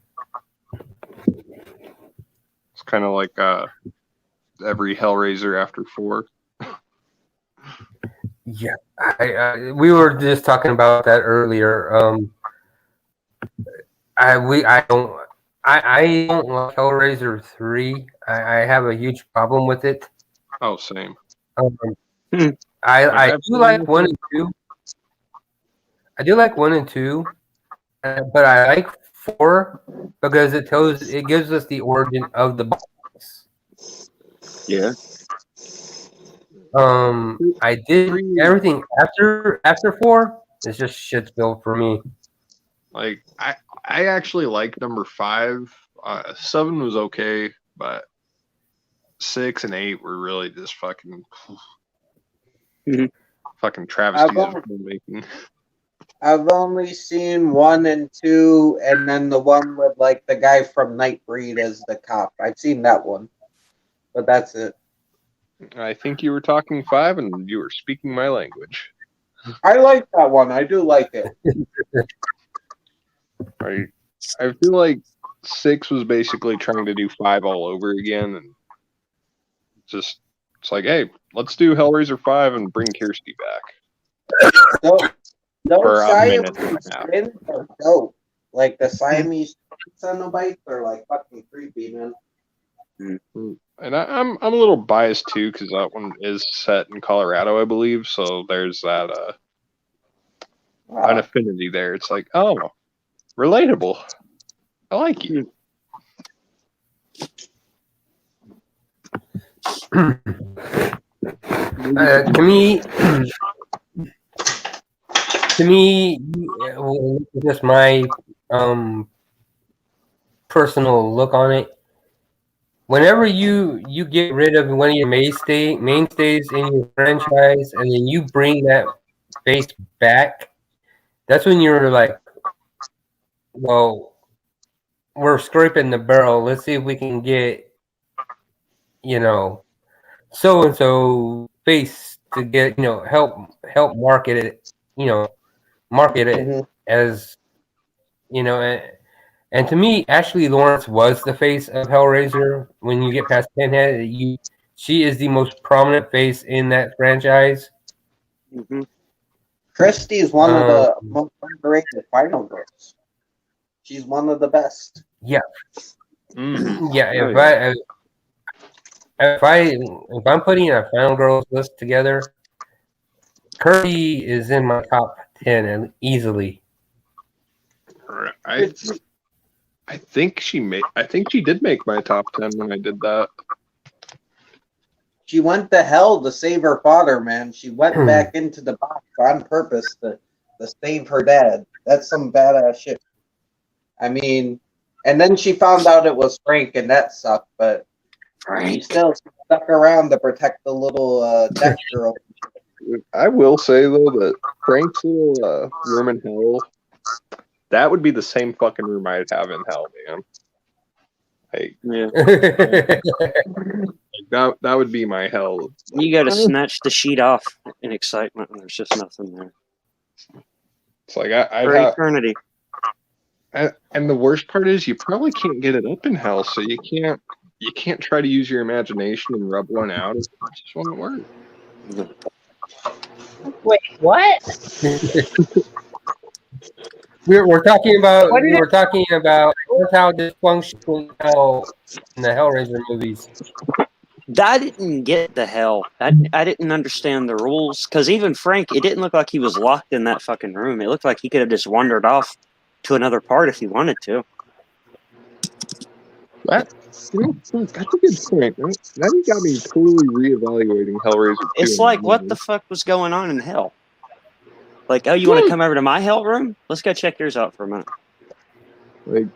It's kind of like every Hellraiser after 4. Yeah, we were just talking about that earlier. I don't like Hellraiser 3. I have a huge problem with it. Oh, same. I do like 1 and 2. I do like 1 and 2, but I like 4 because it gives us the origin of the box. Yeah. I did everything after 4. It's just shit spilled for me. Like I actually like number 5. 7 was okay, but 6 and 8 were really just fucking fucking travesties of filmmaking. I've only seen 1 and 2, and then the one with like the guy from Nightbreed as the cop. I've seen that one, but that's it. I think you were talking 5, and you were speaking my language. I like that one. I do like it. Right. I feel like 6 was basically trying to do 5 all over again, and it's like, hey, let's do Hellraiser 5 and bring Kirsty back. Those For a minute Siamese and a half. twins are dope. Like the Siamese Cenobites are like fucking creepy, man. And I'm a little biased too because that one is set in Colorado, I believe. So there's that an affinity there. It's like, oh, relatable. I like you. To me, just my personal look on it. Whenever you get rid of one of your mainstays in your franchise, and then you bring that face back, that's when you're like, well, we're scraping the barrel. Let's see if we can get, so and so face to get, help market it, as, and to me, Ashley Lawrence was the face of Hellraiser. When you get past Pinhead, she is the most prominent face in that franchise. Mm-hmm. Christy is one of the most underrated Final Girls. She's one of the best. Yeah. Mm-hmm. Yeah. If I'm putting a Final Girls list together, Kirby is in my top 10 and easily. I think she did make my top 10 when I did that. She went to hell to save her father, man. She went back into the box on purpose to save her dad. That's some badass shit. I mean, and then she found out it was Frank, and that sucked, but she still stuck around to protect the little Dexter. I will say, though, that Frank's little room in hell, that would be the same fucking room I'd have in hell, man. Hey, Yeah. that would be my hell. You got to snatch the sheet off in excitement, and there's just nothing there. It's like I'd For have, eternity. and the worst part is you probably can't get it up in hell, so you can't try to use your imagination and rub one out. It just won't work. Wait, what? We're talking about how dysfunctional in the Hellraiser movies. I didn't get the hell. I didn't understand the rules because even Frank, it didn't look like he was locked in that fucking room. It looked like he could have just wandered off to another part if he wanted to. That's a good point. That got me totally reevaluating Hellraiser 2. It's like, what the fuck was going on in hell? Like, oh, you want to come over to my hell room? Let's go check yours out for a minute. Like,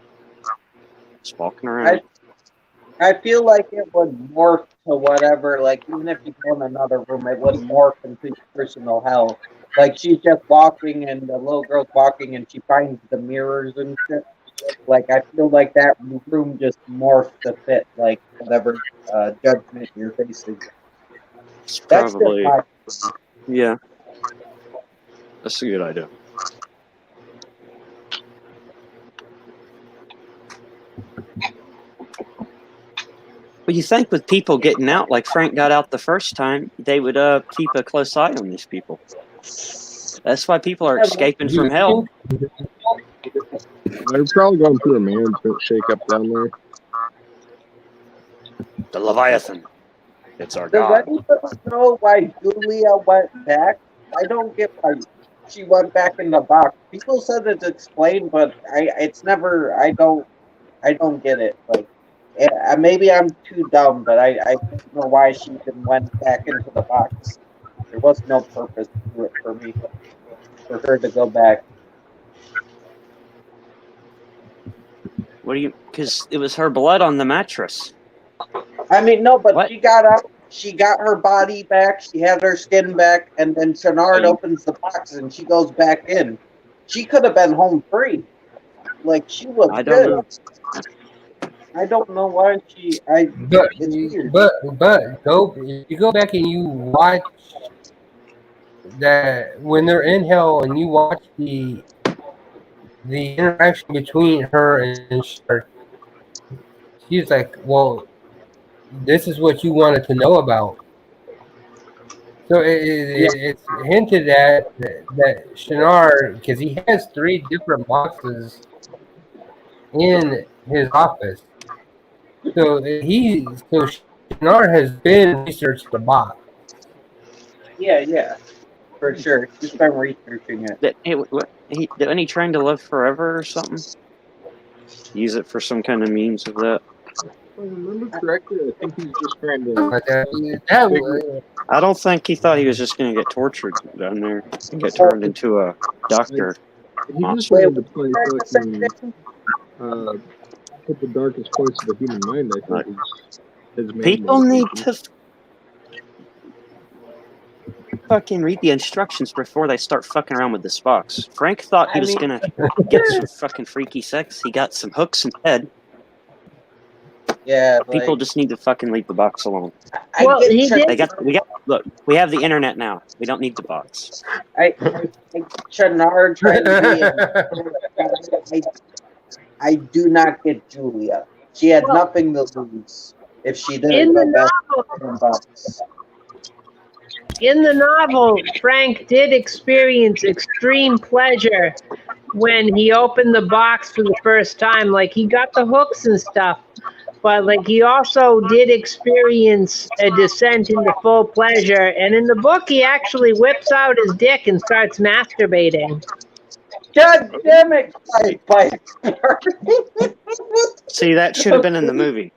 just walking around. I feel like it would morph to whatever, like, even if you go in another room, it would morph into personal hell. Like, she's just walking, and the little girl's walking, and she finds the mirrors and shit. Like, I feel like that room just morphed to fit, like, whatever judgment you're facing. It's That's probably, just my... yeah. That's a good idea. Well, you think with people getting out, like Frank got out the first time, they would keep a close eye on these people. That's why people are escaping from hell. they're probably going through a management shake-up down there. The Leviathan. It's our Does God. anybody know why Julia went back? I don't get why she went back in the box. People said it's explained, but it's never. I don't get it. Like, maybe I'm too dumb, but I don't know why she even went back into the box. There was no purpose to it for me, for her to go back. What do you? Because it was her blood on the mattress. I mean, no, but What? she got out. She got her body back. She had her skin back, and then Shenard opens the box and she goes back in. She could have been home free. Like, she was I good. don't know. I don't know why she. But It's weird. you go back and you watch that when they're in hell and you watch the interaction between her and Shark. She's like, well, this is what you wanted to know about. So it's hinted at that Shenard, because he has 3 different boxes in his office. So Shenard has been researched the box. Yeah, for sure. She's been researching it. Didn't he trying to live forever or something? Use it for some kind of means of that. If I remember correctly, I think he's just trying to. But that I don't think he thought he was just going to get tortured down there and get turned into a doctor. He just wanted to play fucking. Put the darkest points of the human mind. I think his main People need motivation. to fucking read the instructions before they start fucking around with this box. Frank thought he was going to get some fucking freaky sex. He got some hooks and head. Yeah, People just need to fucking leave the box alone. Well, he did. Look, we have the internet now. We don't need the box. Shenard tried to be. I do not get Julia. She had nothing to lose if she didn't In go the back novel, to the box. in the novel, Frank did experience extreme pleasure when he opened the box for the first time. Like, he got the hooks and stuff, but like he also did experience a descent into full pleasure. And in the book, he actually whips out his dick and starts masturbating. God damn it! See, that should have been in the movie.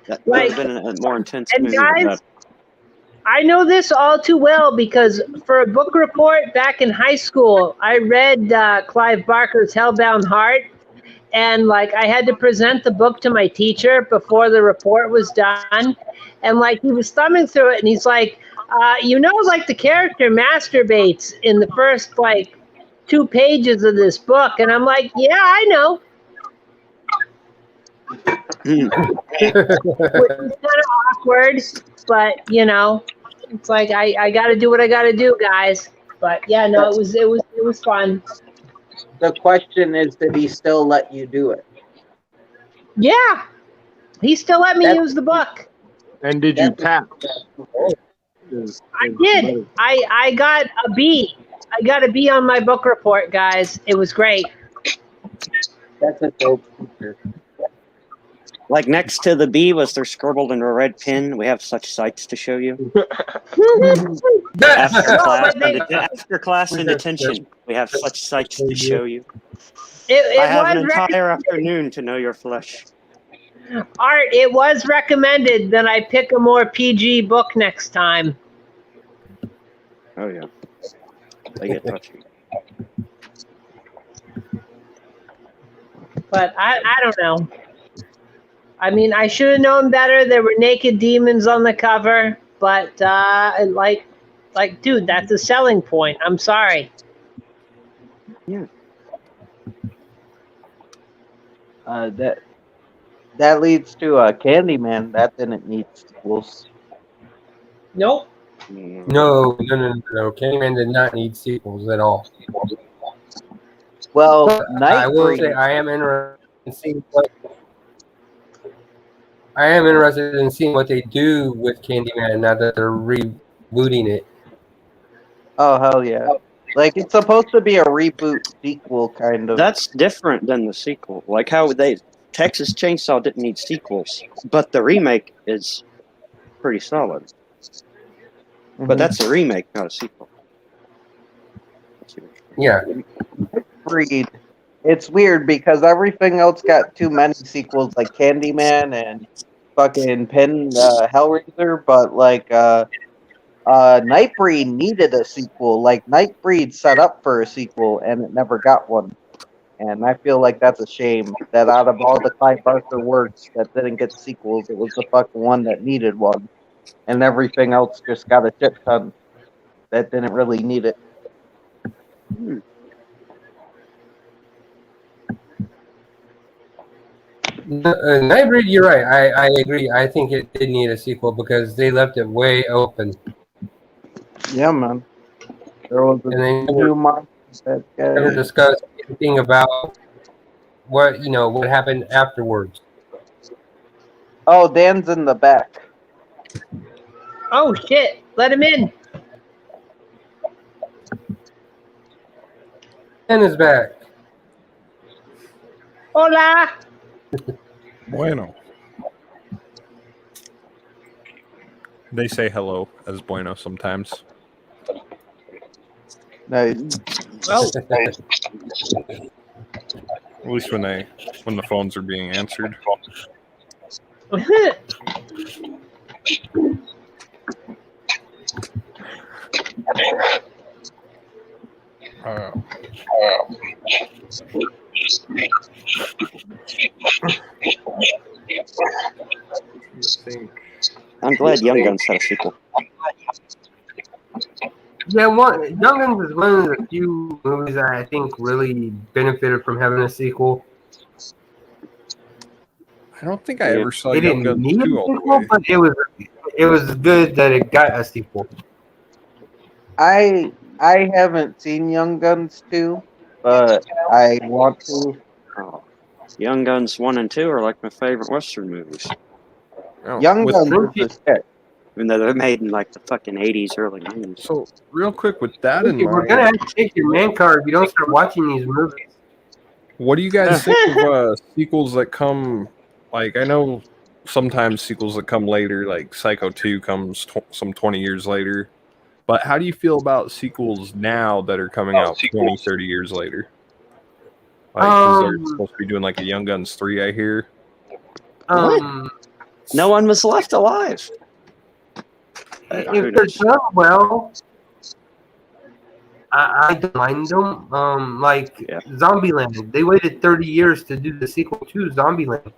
That would have been a more intense And movie. guys, I know this all too well because for a book report back in high school, I read Clive Barker's Hellbound Heart, and like I had to present the book to my teacher before the report was done, and like he was thumbing through it, and he's like, like the character masturbates in the first like 2 pages of this book, and I'm like, yeah, I know. Which is kind of awkward, but it's like I got to do what I got to do, guys. But yeah, no, it was fun. The question is, did he still let you do it? Yeah, he still let me use the book. And did you pass? I did. I got a B. I got a B on my book report, guys. It was great. That's a dope feature. Like next to the B was there scribbled in a red pen, "We have such sights to show you." After class and detention, we have such sights to show you. I have an entire afternoon to know your flesh. Art, it was recommended that I pick a more PG book next time. Oh yeah, they get touchy. But I don't know. I mean, I should have known better. There were naked demons on the cover, but like, dude, that's a selling point. I'm sorry. Yeah. That leads to Candyman. That didn't need sequels. Nope. No. Candyman did not need sequels at all. Well, I will Nightbreed. say I am interested in seeing what they do with Candyman now that they're rebooting it. Oh hell yeah! Like it's supposed to be a reboot sequel, kind of. That's different than the sequel. Like how Texas Chainsaw didn't need sequels, but the remake is pretty solid. Mhm. But that's a remake, not a sequel. Yeah. Breed. It's weird because everything else got too many sequels, like Candyman and fucking Hellraiser, but like Nightbreed needed a sequel. Like Nightbreed set up for a sequel and it never got one. And I feel like that's a shame that out of all the Clive Barker works that didn't get sequels, it was the fucking one that needed one. And everything else just got a shit ton that didn't really need it. Nightbreed, you're right. I agree. I think it did need a sequel because they left it way open. Yeah, man. There was And a they new monster that never discussed anything about what happened afterwards. Oh, Dan's in the back. Oh shit! Let him in. Dan is back. Hola. Bueno. They say hello as bueno sometimes. Nice. Oh, At least when the phones are being answered. I'm glad Young Guns had a sequel. Yeah, Young Guns is one of the few movies that I think really benefited from having a sequel. I don't think I ever saw It Young didn't Guns need a 2 all the sequel, way. but it was good that it got a sequel. I haven't seen Young Guns 2, but I want to. Oh. Young Guns 1 and 2 are like my favorite Western movies. Oh, Young with- Guns is the shit. Even though they're made in like the fucking 80s, early 90s. So, real quick, with that in We're gonna mind, have to take your man card if you don't start watching these movies. what do you guys think of sequels that come? Like, I know sometimes sequels that come later, like Psycho 2 comes some 20 years later. But how do you feel about sequels now that are coming out 20, 30 years later? Like, 'cause they're supposed to be doing like a Young Guns 3, I hear. No one was left alive. If they're done well, I don't mind them. Like Zombieland, they waited 30 years to do the sequel to Zombieland,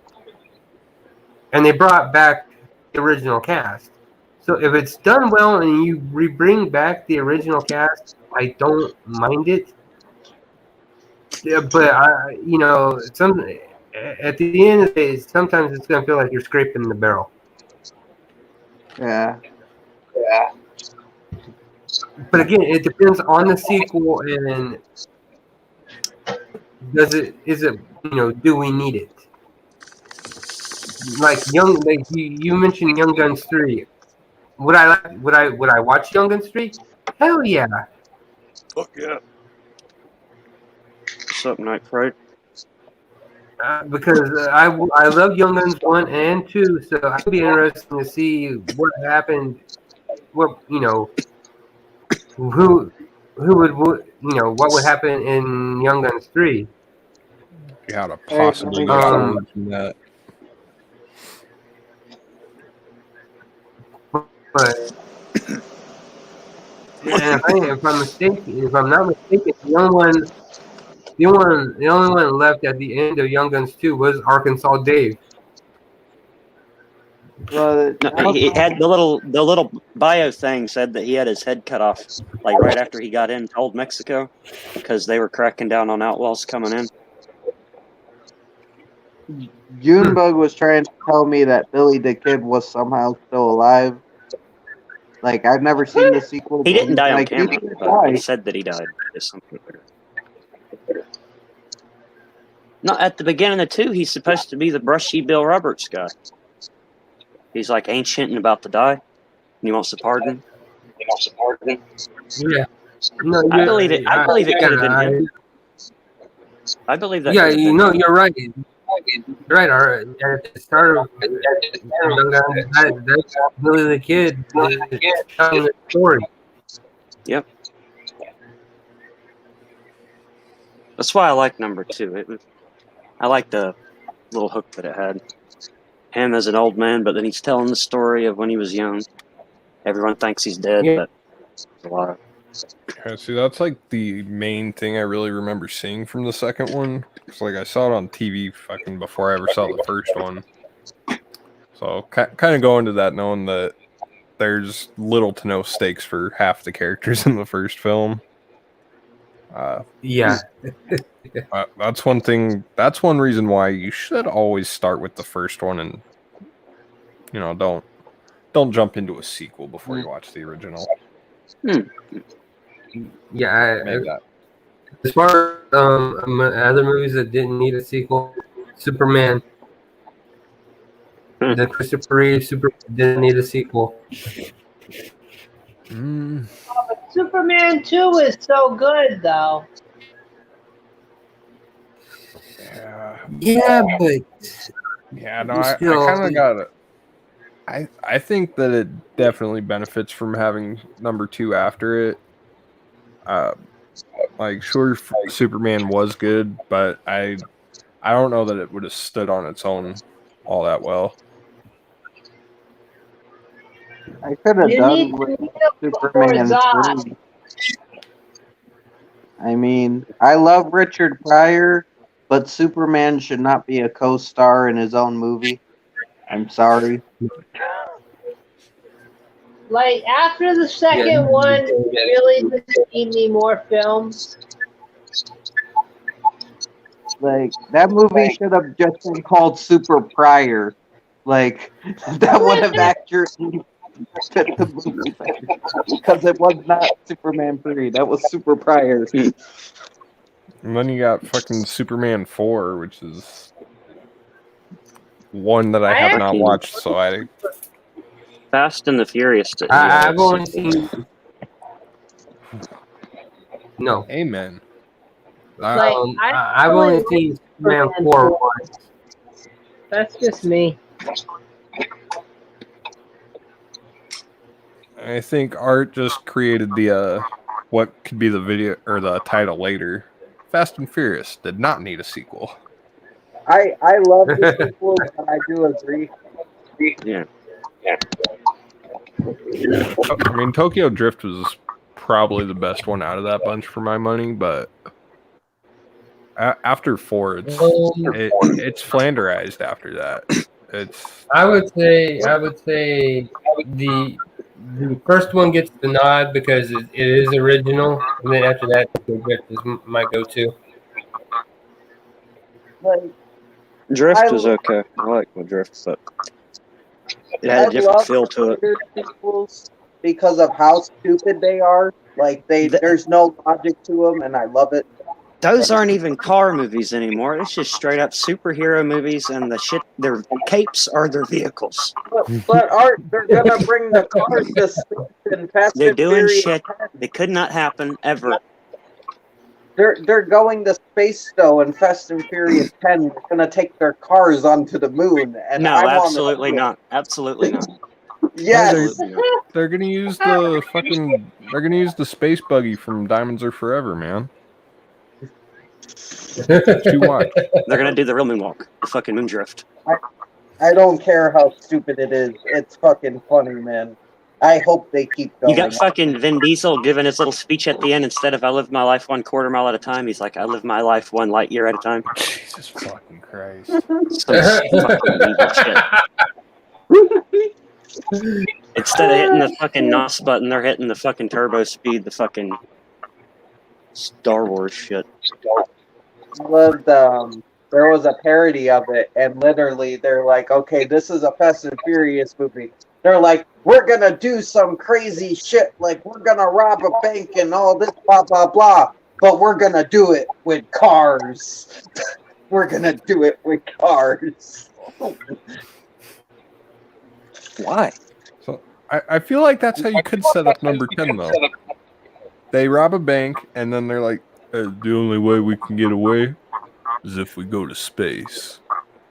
and they brought back the original cast. So if it's done well and you bring back the original cast, I don't mind it. Yeah, but at the end of the day, sometimes it's gonna feel like you're scraping the barrel. Yeah. But again, it depends on the sequel and do we need it? Like you mentioned Young Guns 3. Would I watch Young Guns 3? Hell yeah. Fuck yeah. What's up, Night Fright? Because I love Young Guns 1 and 2, so I'd be interested to see what happened. What who what would happen in Young Guns 3? You had to possibly get someone from that. But if I'm not mistaken, the only one left at the end of Young Guns 2 was Arkansas Dave. Well, No, he had the little bio thing said that he had his head cut off like right after he got in old Mexico because they were cracking down on outlaws coming in. Junebug was trying to tell me that Billy the Kid was somehow still alive. Like, I've never seen the sequel. He didn't die on like, camera, didn't but die. he said that he died. There's something there. No, at the beginning of 2, he's supposed to be the brushy Bill Roberts guy. He's like ancient and about to die, and he wants to pardon. Yeah. No, I believe it. I believe it could have been him. I believe that. Yeah, could have been him. you're right. right. At the start of that's Billy the Kid telling the story. Yep. That's why I like number 2. I like the little hook that it had. Him as an old man, but then he's telling the story of when he was young. Everyone thinks he's dead, Yeah. but it's a lot. Yeah, see, that's like the main thing I really remember seeing from the second one. It's like I saw it on TV fucking before I ever saw the first one. So kind of go into that knowing that there's little to no stakes for half the characters in the first film. Yeah. That's one thing. That's one reason why you should always start with the first one, and don't jump into a sequel before you watch the original. Yeah. Maybe that. As far as other movies that didn't need a sequel, Superman. The Christopher Reeve Superman didn't need a sequel. Superman 2 is so good, though. Yeah, but Yeah, no, I Still- kind of got it. I think that it definitely benefits from having number 2 after it. Like, sure, Superman was good, but I don't know that it would have stood on its own all that well. I could have You done need with to meet up with Superman Zod. 3. I mean, I love Richard Pryor, but Superman should not be a co-star in his own movie. I'm sorry. Like, after the second one, really didn't need any more films. Like, that movie should have just been called Super Pryor. Like, that would have accurately fit the movie better. Because it was not Superman 3. That was Super Pryor. And then you got fucking Superman 4, which is one that I have not watched, so I Fast and the Furious. I've only seen. No. amen. Like, I've only seen Superman 4 once. That's just me. I think Art just created the what could be the video or the title later. Fast and Furious did not need a sequel. I love the sequels, but I do agree. Yeah. I mean, Tokyo Drift was probably the best one out of that bunch for my money, but after 4, it's flanderized after that. It's I would say the first one gets the nod because it is original, and then after that, Tokyo Drift is my go-to. Like, Drift was okay. I like the Drift, but it had a different feel to it. Sequels because of how stupid they are. Like, there's no logic to them, and I love it. Those aren't even car movies anymore. It's just straight up superhero movies, and the shit. Their capes are their vehicles. But Art, they're gonna bring the cars to space and Fast They're and doing Furious shit 10. that could not happen ever. They're going to space though, and Fast and Furious 10. They're gonna take their cars onto the moon. And No, I wanna absolutely see it. not. Absolutely not. Yes. Absolutely not. they're gonna use the space buggy from Diamonds Are Forever, man. Too much. They're gonna do the real moonwalk, the fucking moon drift. I don't care how stupid it is. It's fucking funny, man. I hope they keep going. You got fucking Vin Diesel giving his little speech at the end. Instead of "I live my life 1/4 mile at a time," he's like, "I live my life 1 light year at a time." Jesus fucking Christ. Some fucking evil shit. Instead of hitting the fucking NOS button, they're hitting the fucking turbo speed, the fucking Star Wars shit. There was a parody of it, and literally they're like, okay, this is a Fast and Furious movie. They're like, we're gonna do some crazy shit, like we're gonna rob a bank and all this, blah, blah, blah, but we're gonna do it with cars. We're gonna do it with cars. Why? So I feel like that's how you could set up number 10 though. They rob a bank and then they're like, the only way we can get away is if we go to space.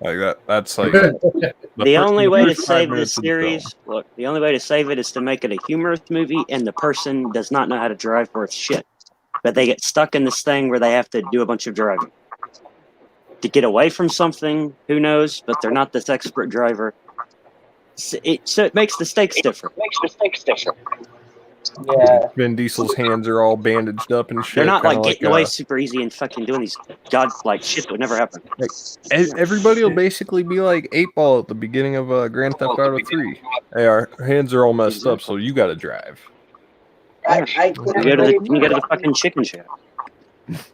Like that's like The only way to first 5 save this minutes of the film. series, look, the only way to save it is to make it a humorous movie, and the person does not know how to drive worth shit. But they get stuck in this thing where they have to do a bunch of driving. To get away from something, who knows, but they're not this expert driver. So it makes the stakes different. Yeah. Vin Diesel's hands are all bandaged up and shit. They're not kinda like getting away super easy and fucking doing these god-like shit that would never happen. Everybody will basically be like 8-Ball at the beginning of Grand Theft Auto 3. Hey, our hands are all messed up, so you got to drive. I You can't go to wait. the fucking chicken shack.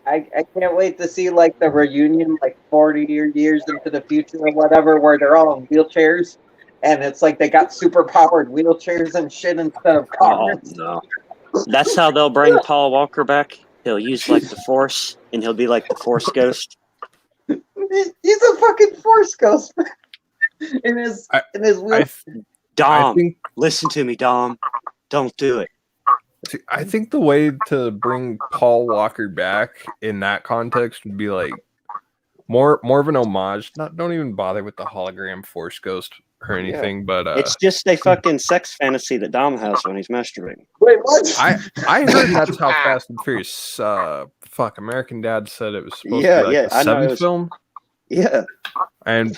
I can't wait to see like the reunion, like 40 years into the future or whatever, where they're all in wheelchairs, and it's like they got super powered wheelchairs and shit instead of Oh cars. no. That's how they'll bring Paul Walker back. He'll use like the Force, and he'll be like the Force ghost. He's a fucking force ghost in his wheel. I Dom, think listen to me, Dom. Don't do it. I think the way to bring Paul Walker back in that context would be like more of an homage. Don't even bother with the hologram Force Ghost or anything, but It's just a fucking sex fantasy that Dom has when he's masturbating. Wait, what? I heard that's how Fast and Furious. American Dad said it was supposed Yeah, to be like yeah, the I know it seventh was- film, Yeah. and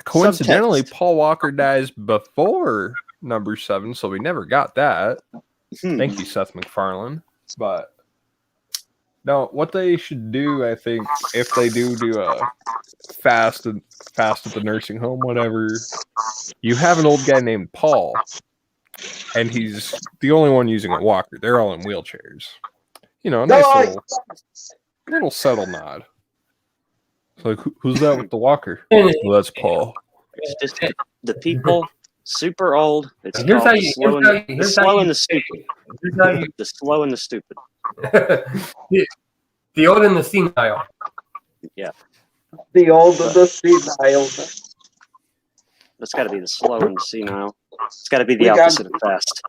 coincidentally, Subtext. Paul Walker dies before number 7, so we never got that. Thank you, Seth MacFarlane. But no, what they should do, I think, if they do a fast at the nursing home, whatever, you have an old guy named Paul, and he's the only one using a walker. They're all in wheelchairs. You know, a nice little subtle nod. It's like, who's that with the walker? Well, that's Paul. It's just the people super old. It's Here's called how the you- slow here's how and you- the here's how slow you- and the stupid. Here's how you- The slow and the stupid. the old and the senile. The old of the senile. That's got to be the slow and the senile. It's got to be the We got- opposite of fast.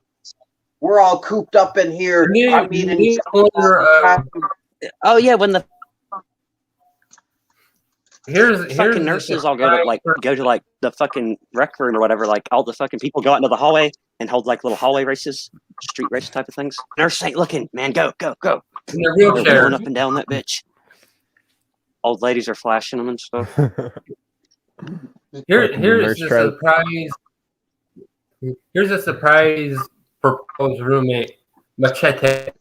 We're all cooped up in here. You I'm need eating to order, Oh yeah, when the here's fucking nurses all go to like the fucking rec room or whatever, like all the fucking people go out into the hallway and hold like little hallway races, street race type of things. Nurse ain't looking, man, go. in their They're wheelchair. rolling up and down that bitch. Old ladies are flashing them and stuff. Here's nurse a tried- surprise. Here's a surprise proposed roommate, Machete.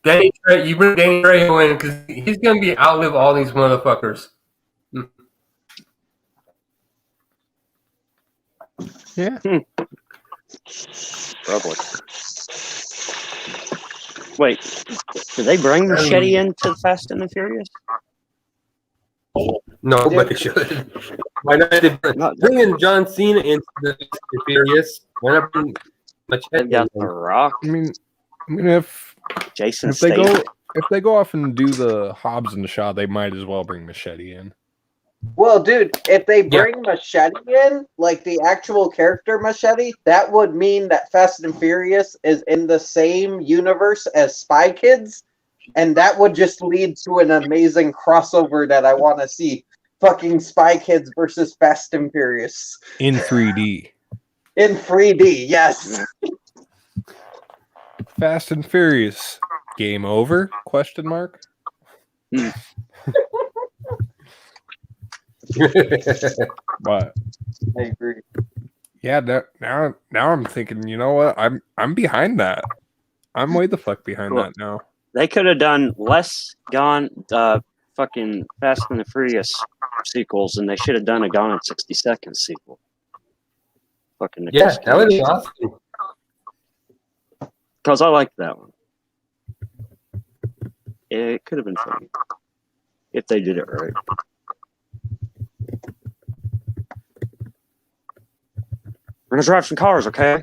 Danny Trejo, you bring Danny Trejo in because he's gonna be outlive all these motherfuckers. Yeah. Probably. Wait, did they bring Machete into Fast and the Furious? No, but they should. Why not? They bring in John Cena into the Furious. Why not bring They've Machete? got The Rock, I mean, if Jason they Statham. go off and do the Hobbs and Shaw, they might as well bring Machete in. Well, dude, if they bring Machete in, like the actual character Machete, that would mean that Fast and Furious is in the same universe as Spy Kids, and that would just lead to an amazing crossover that I want to see. Fucking Spy Kids versus Fast and Furious In 3D. in 3D. Yes. Fast and Furious. Game over? Question mark. But I agree. yeah, now I'm thinking, you know what? I'm behind that. I'm way the fuck behind Cool. that now. They could have done less fucking Fast and the Furious sequels, and they should have done a Gone in 60 Seconds sequel. Fucking Yeah, that would be awesome. because I liked that one. It could have been funny if they did it right. We're gonna drive some cars, okay?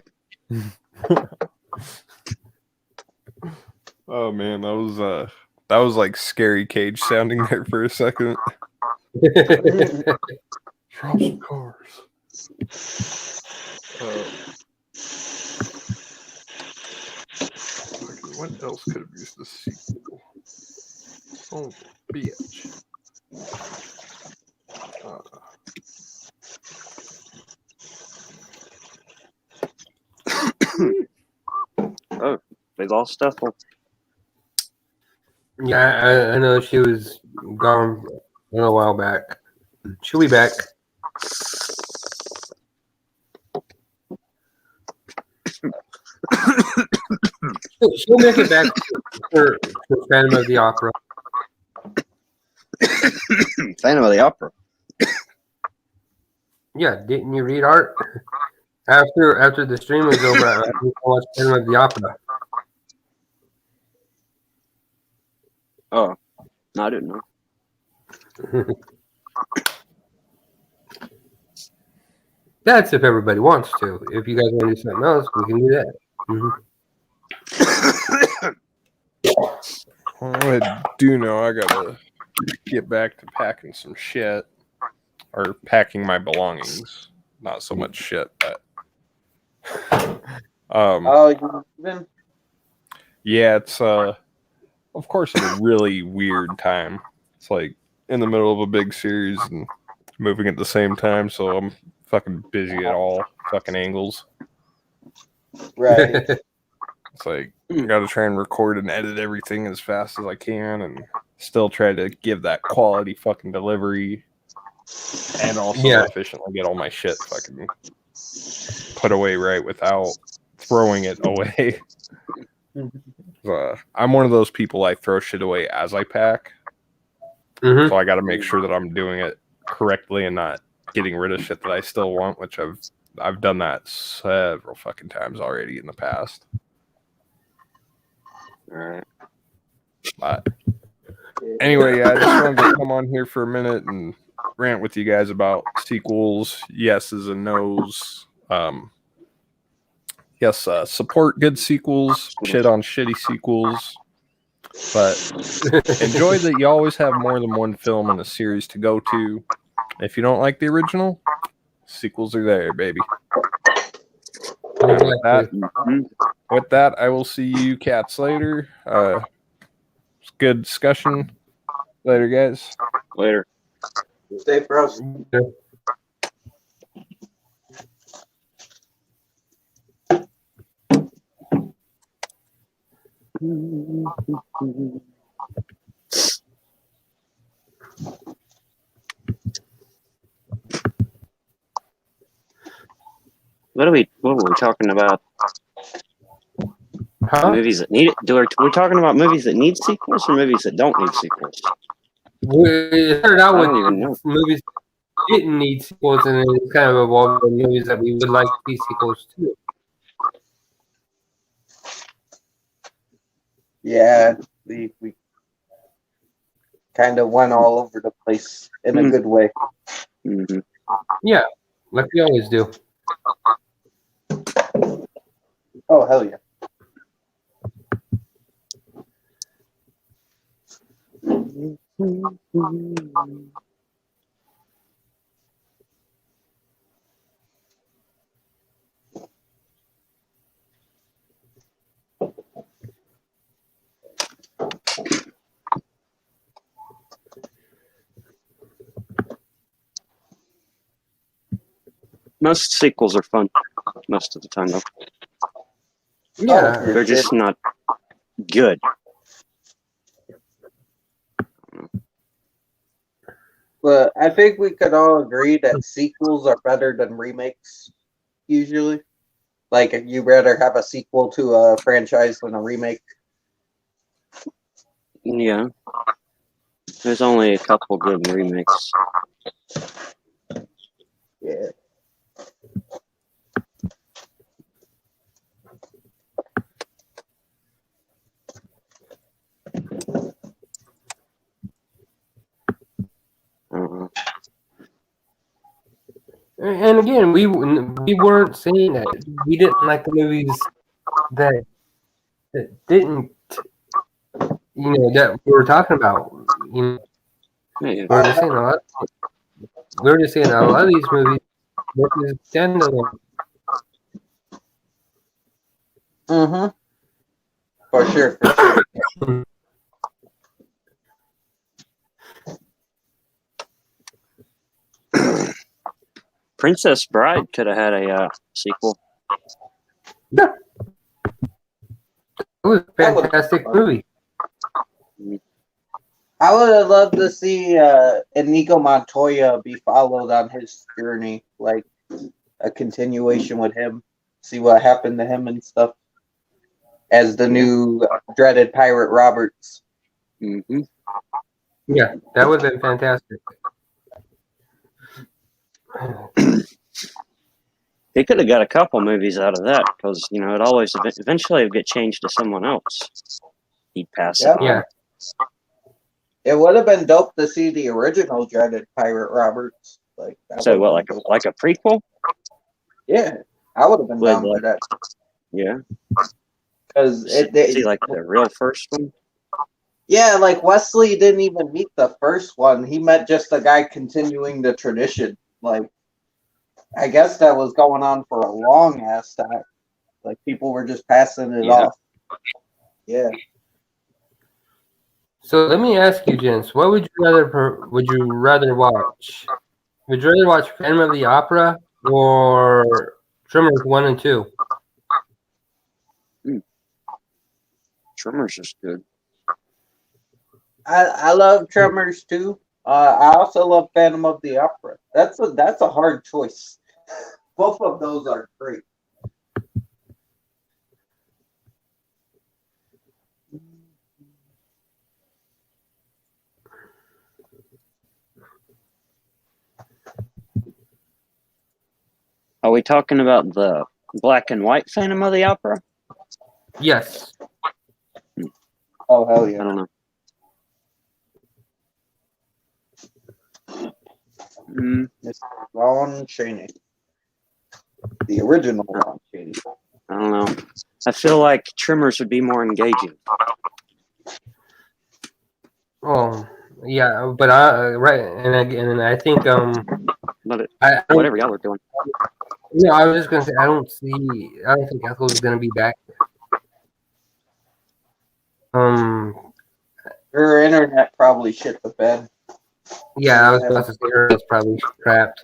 Oh man, that was like scary Cage sounding there for a second. Drop some cars. What else could have used this sequel? Oh, bitch. We lost Ethel. Yeah, I know she was gone a little while back. She'll be back. She'll make it back for Phantom of the Opera. Phantom of the Opera. Yeah, didn't you read Art? After the stream was over, I watched Phantom of the Opera. Oh, no, I didn't know. That's if everybody wants to. If you guys want to do something else, we can do that. Well, I do know I gotta get back to packing some shit, or packing my belongings. Not so much shit, but Oh, you even? yeah, it's of course at a really weird time. It's like in the middle of a big series and moving at the same time, so I'm fucking busy at all fucking angles. Right. It's like I gotta try and record and edit everything as fast as I can and still try to give that quality fucking delivery and also efficiently get all my shit fucking put away right without throwing it away. I'm one of those people, I throw shit away as I pack. So I gotta make sure that I'm doing it correctly and not getting rid of shit that I still want, which I've done that several fucking times already in the past. All right. But anyway, I just wanted to come on here for a minute and rant with you guys about sequels, yeses and nos. Yes, support good sequels, shit on shitty sequels, but enjoy that you always have more than one film in a series to go to. If you don't like the original, sequels are there, baby. With that, I will see you cats later. It's good discussion. Later, guys. Later. Stay frost. What were we talking about? Huh? Movies that need it? We're talking about movies that need sequels or movies that don't need sequels? We started out I don't even with know. movies that didn't need sequels, and then it kind of evolved to movies that we would like to see sequels to. Yeah, we kind of went all over the place in a good way. Mm-hmm. Yeah, like we always do. Oh, hell yeah. Most sequels are fun. Most of the time, though. Yeah, They're just not good. But I think we could all agree that sequels are better than remakes, usually. Like, you'd rather have a sequel to a franchise than a remake. Yeah. There's only a couple good remakes. Yeah. and again, we weren't saying that we didn't like the movies that didn't, that we were talking about. Yeah. We were just saying a lot of these movies are standalone. Mm-hmm. For sure. Princess Bride could have had a sequel. Yeah. was a That was fantastic fun. movie. I would have loved to see Inigo Montoya be followed on his journey, like a continuation with him, see what happened to him and stuff, as the new dreaded Pirate Roberts. Mm-hmm. Yeah, that would have been fantastic. He could have got a couple movies out of that because it always eventually would get changed to someone else. He'd pass it on. Yeah. It would have been dope to see the original dreaded Pirate Roberts. Like that So would've what, been like a prequel? Yeah, I would have been With, down for like- that Yeah. because See, like the real first one. yeah, like Wesley didn't even meet the first one. He met just a guy continuing the tradition. Like, I guess that was going on for a long ass time. Like people were just passing it Yeah. off. Yeah. So let me ask you, gents, what would you rather watch? Would you rather watch Phantom of the Opera or Tremors 1 and 2? Tremors is good. I love Tremors too. I also love Phantom of the Opera. That's a hard choice. Both of those are great. Are we talking about the black and white Phantom of the Opera? Yes. Oh hell I yeah! don't know. Lon Chaney, the original Lon Chaney. I don't know. I feel like Tremors would be more engaging. Oh, yeah, but right, and I think But I whatever y'all are doing. No, I was just gonna say I don't think Ethel's gonna be back. Her internet probably shit the bed. Yeah, I was about to say her was probably trapped.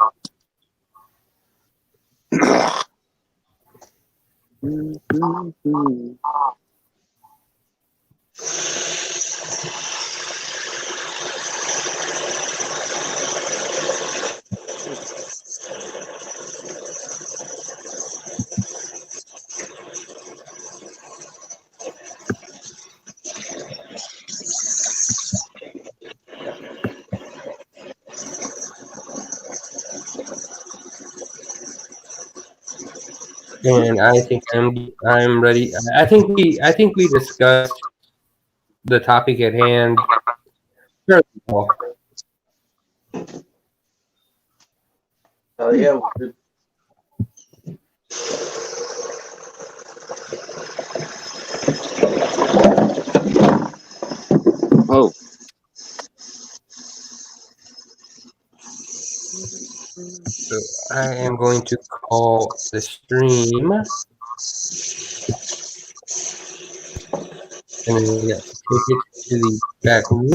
And I think I'm ready. I think we discussed the topic at hand fairly well. Oh yeah. we- Oh, So I am going to call the stream. And then we got to take it to the back room.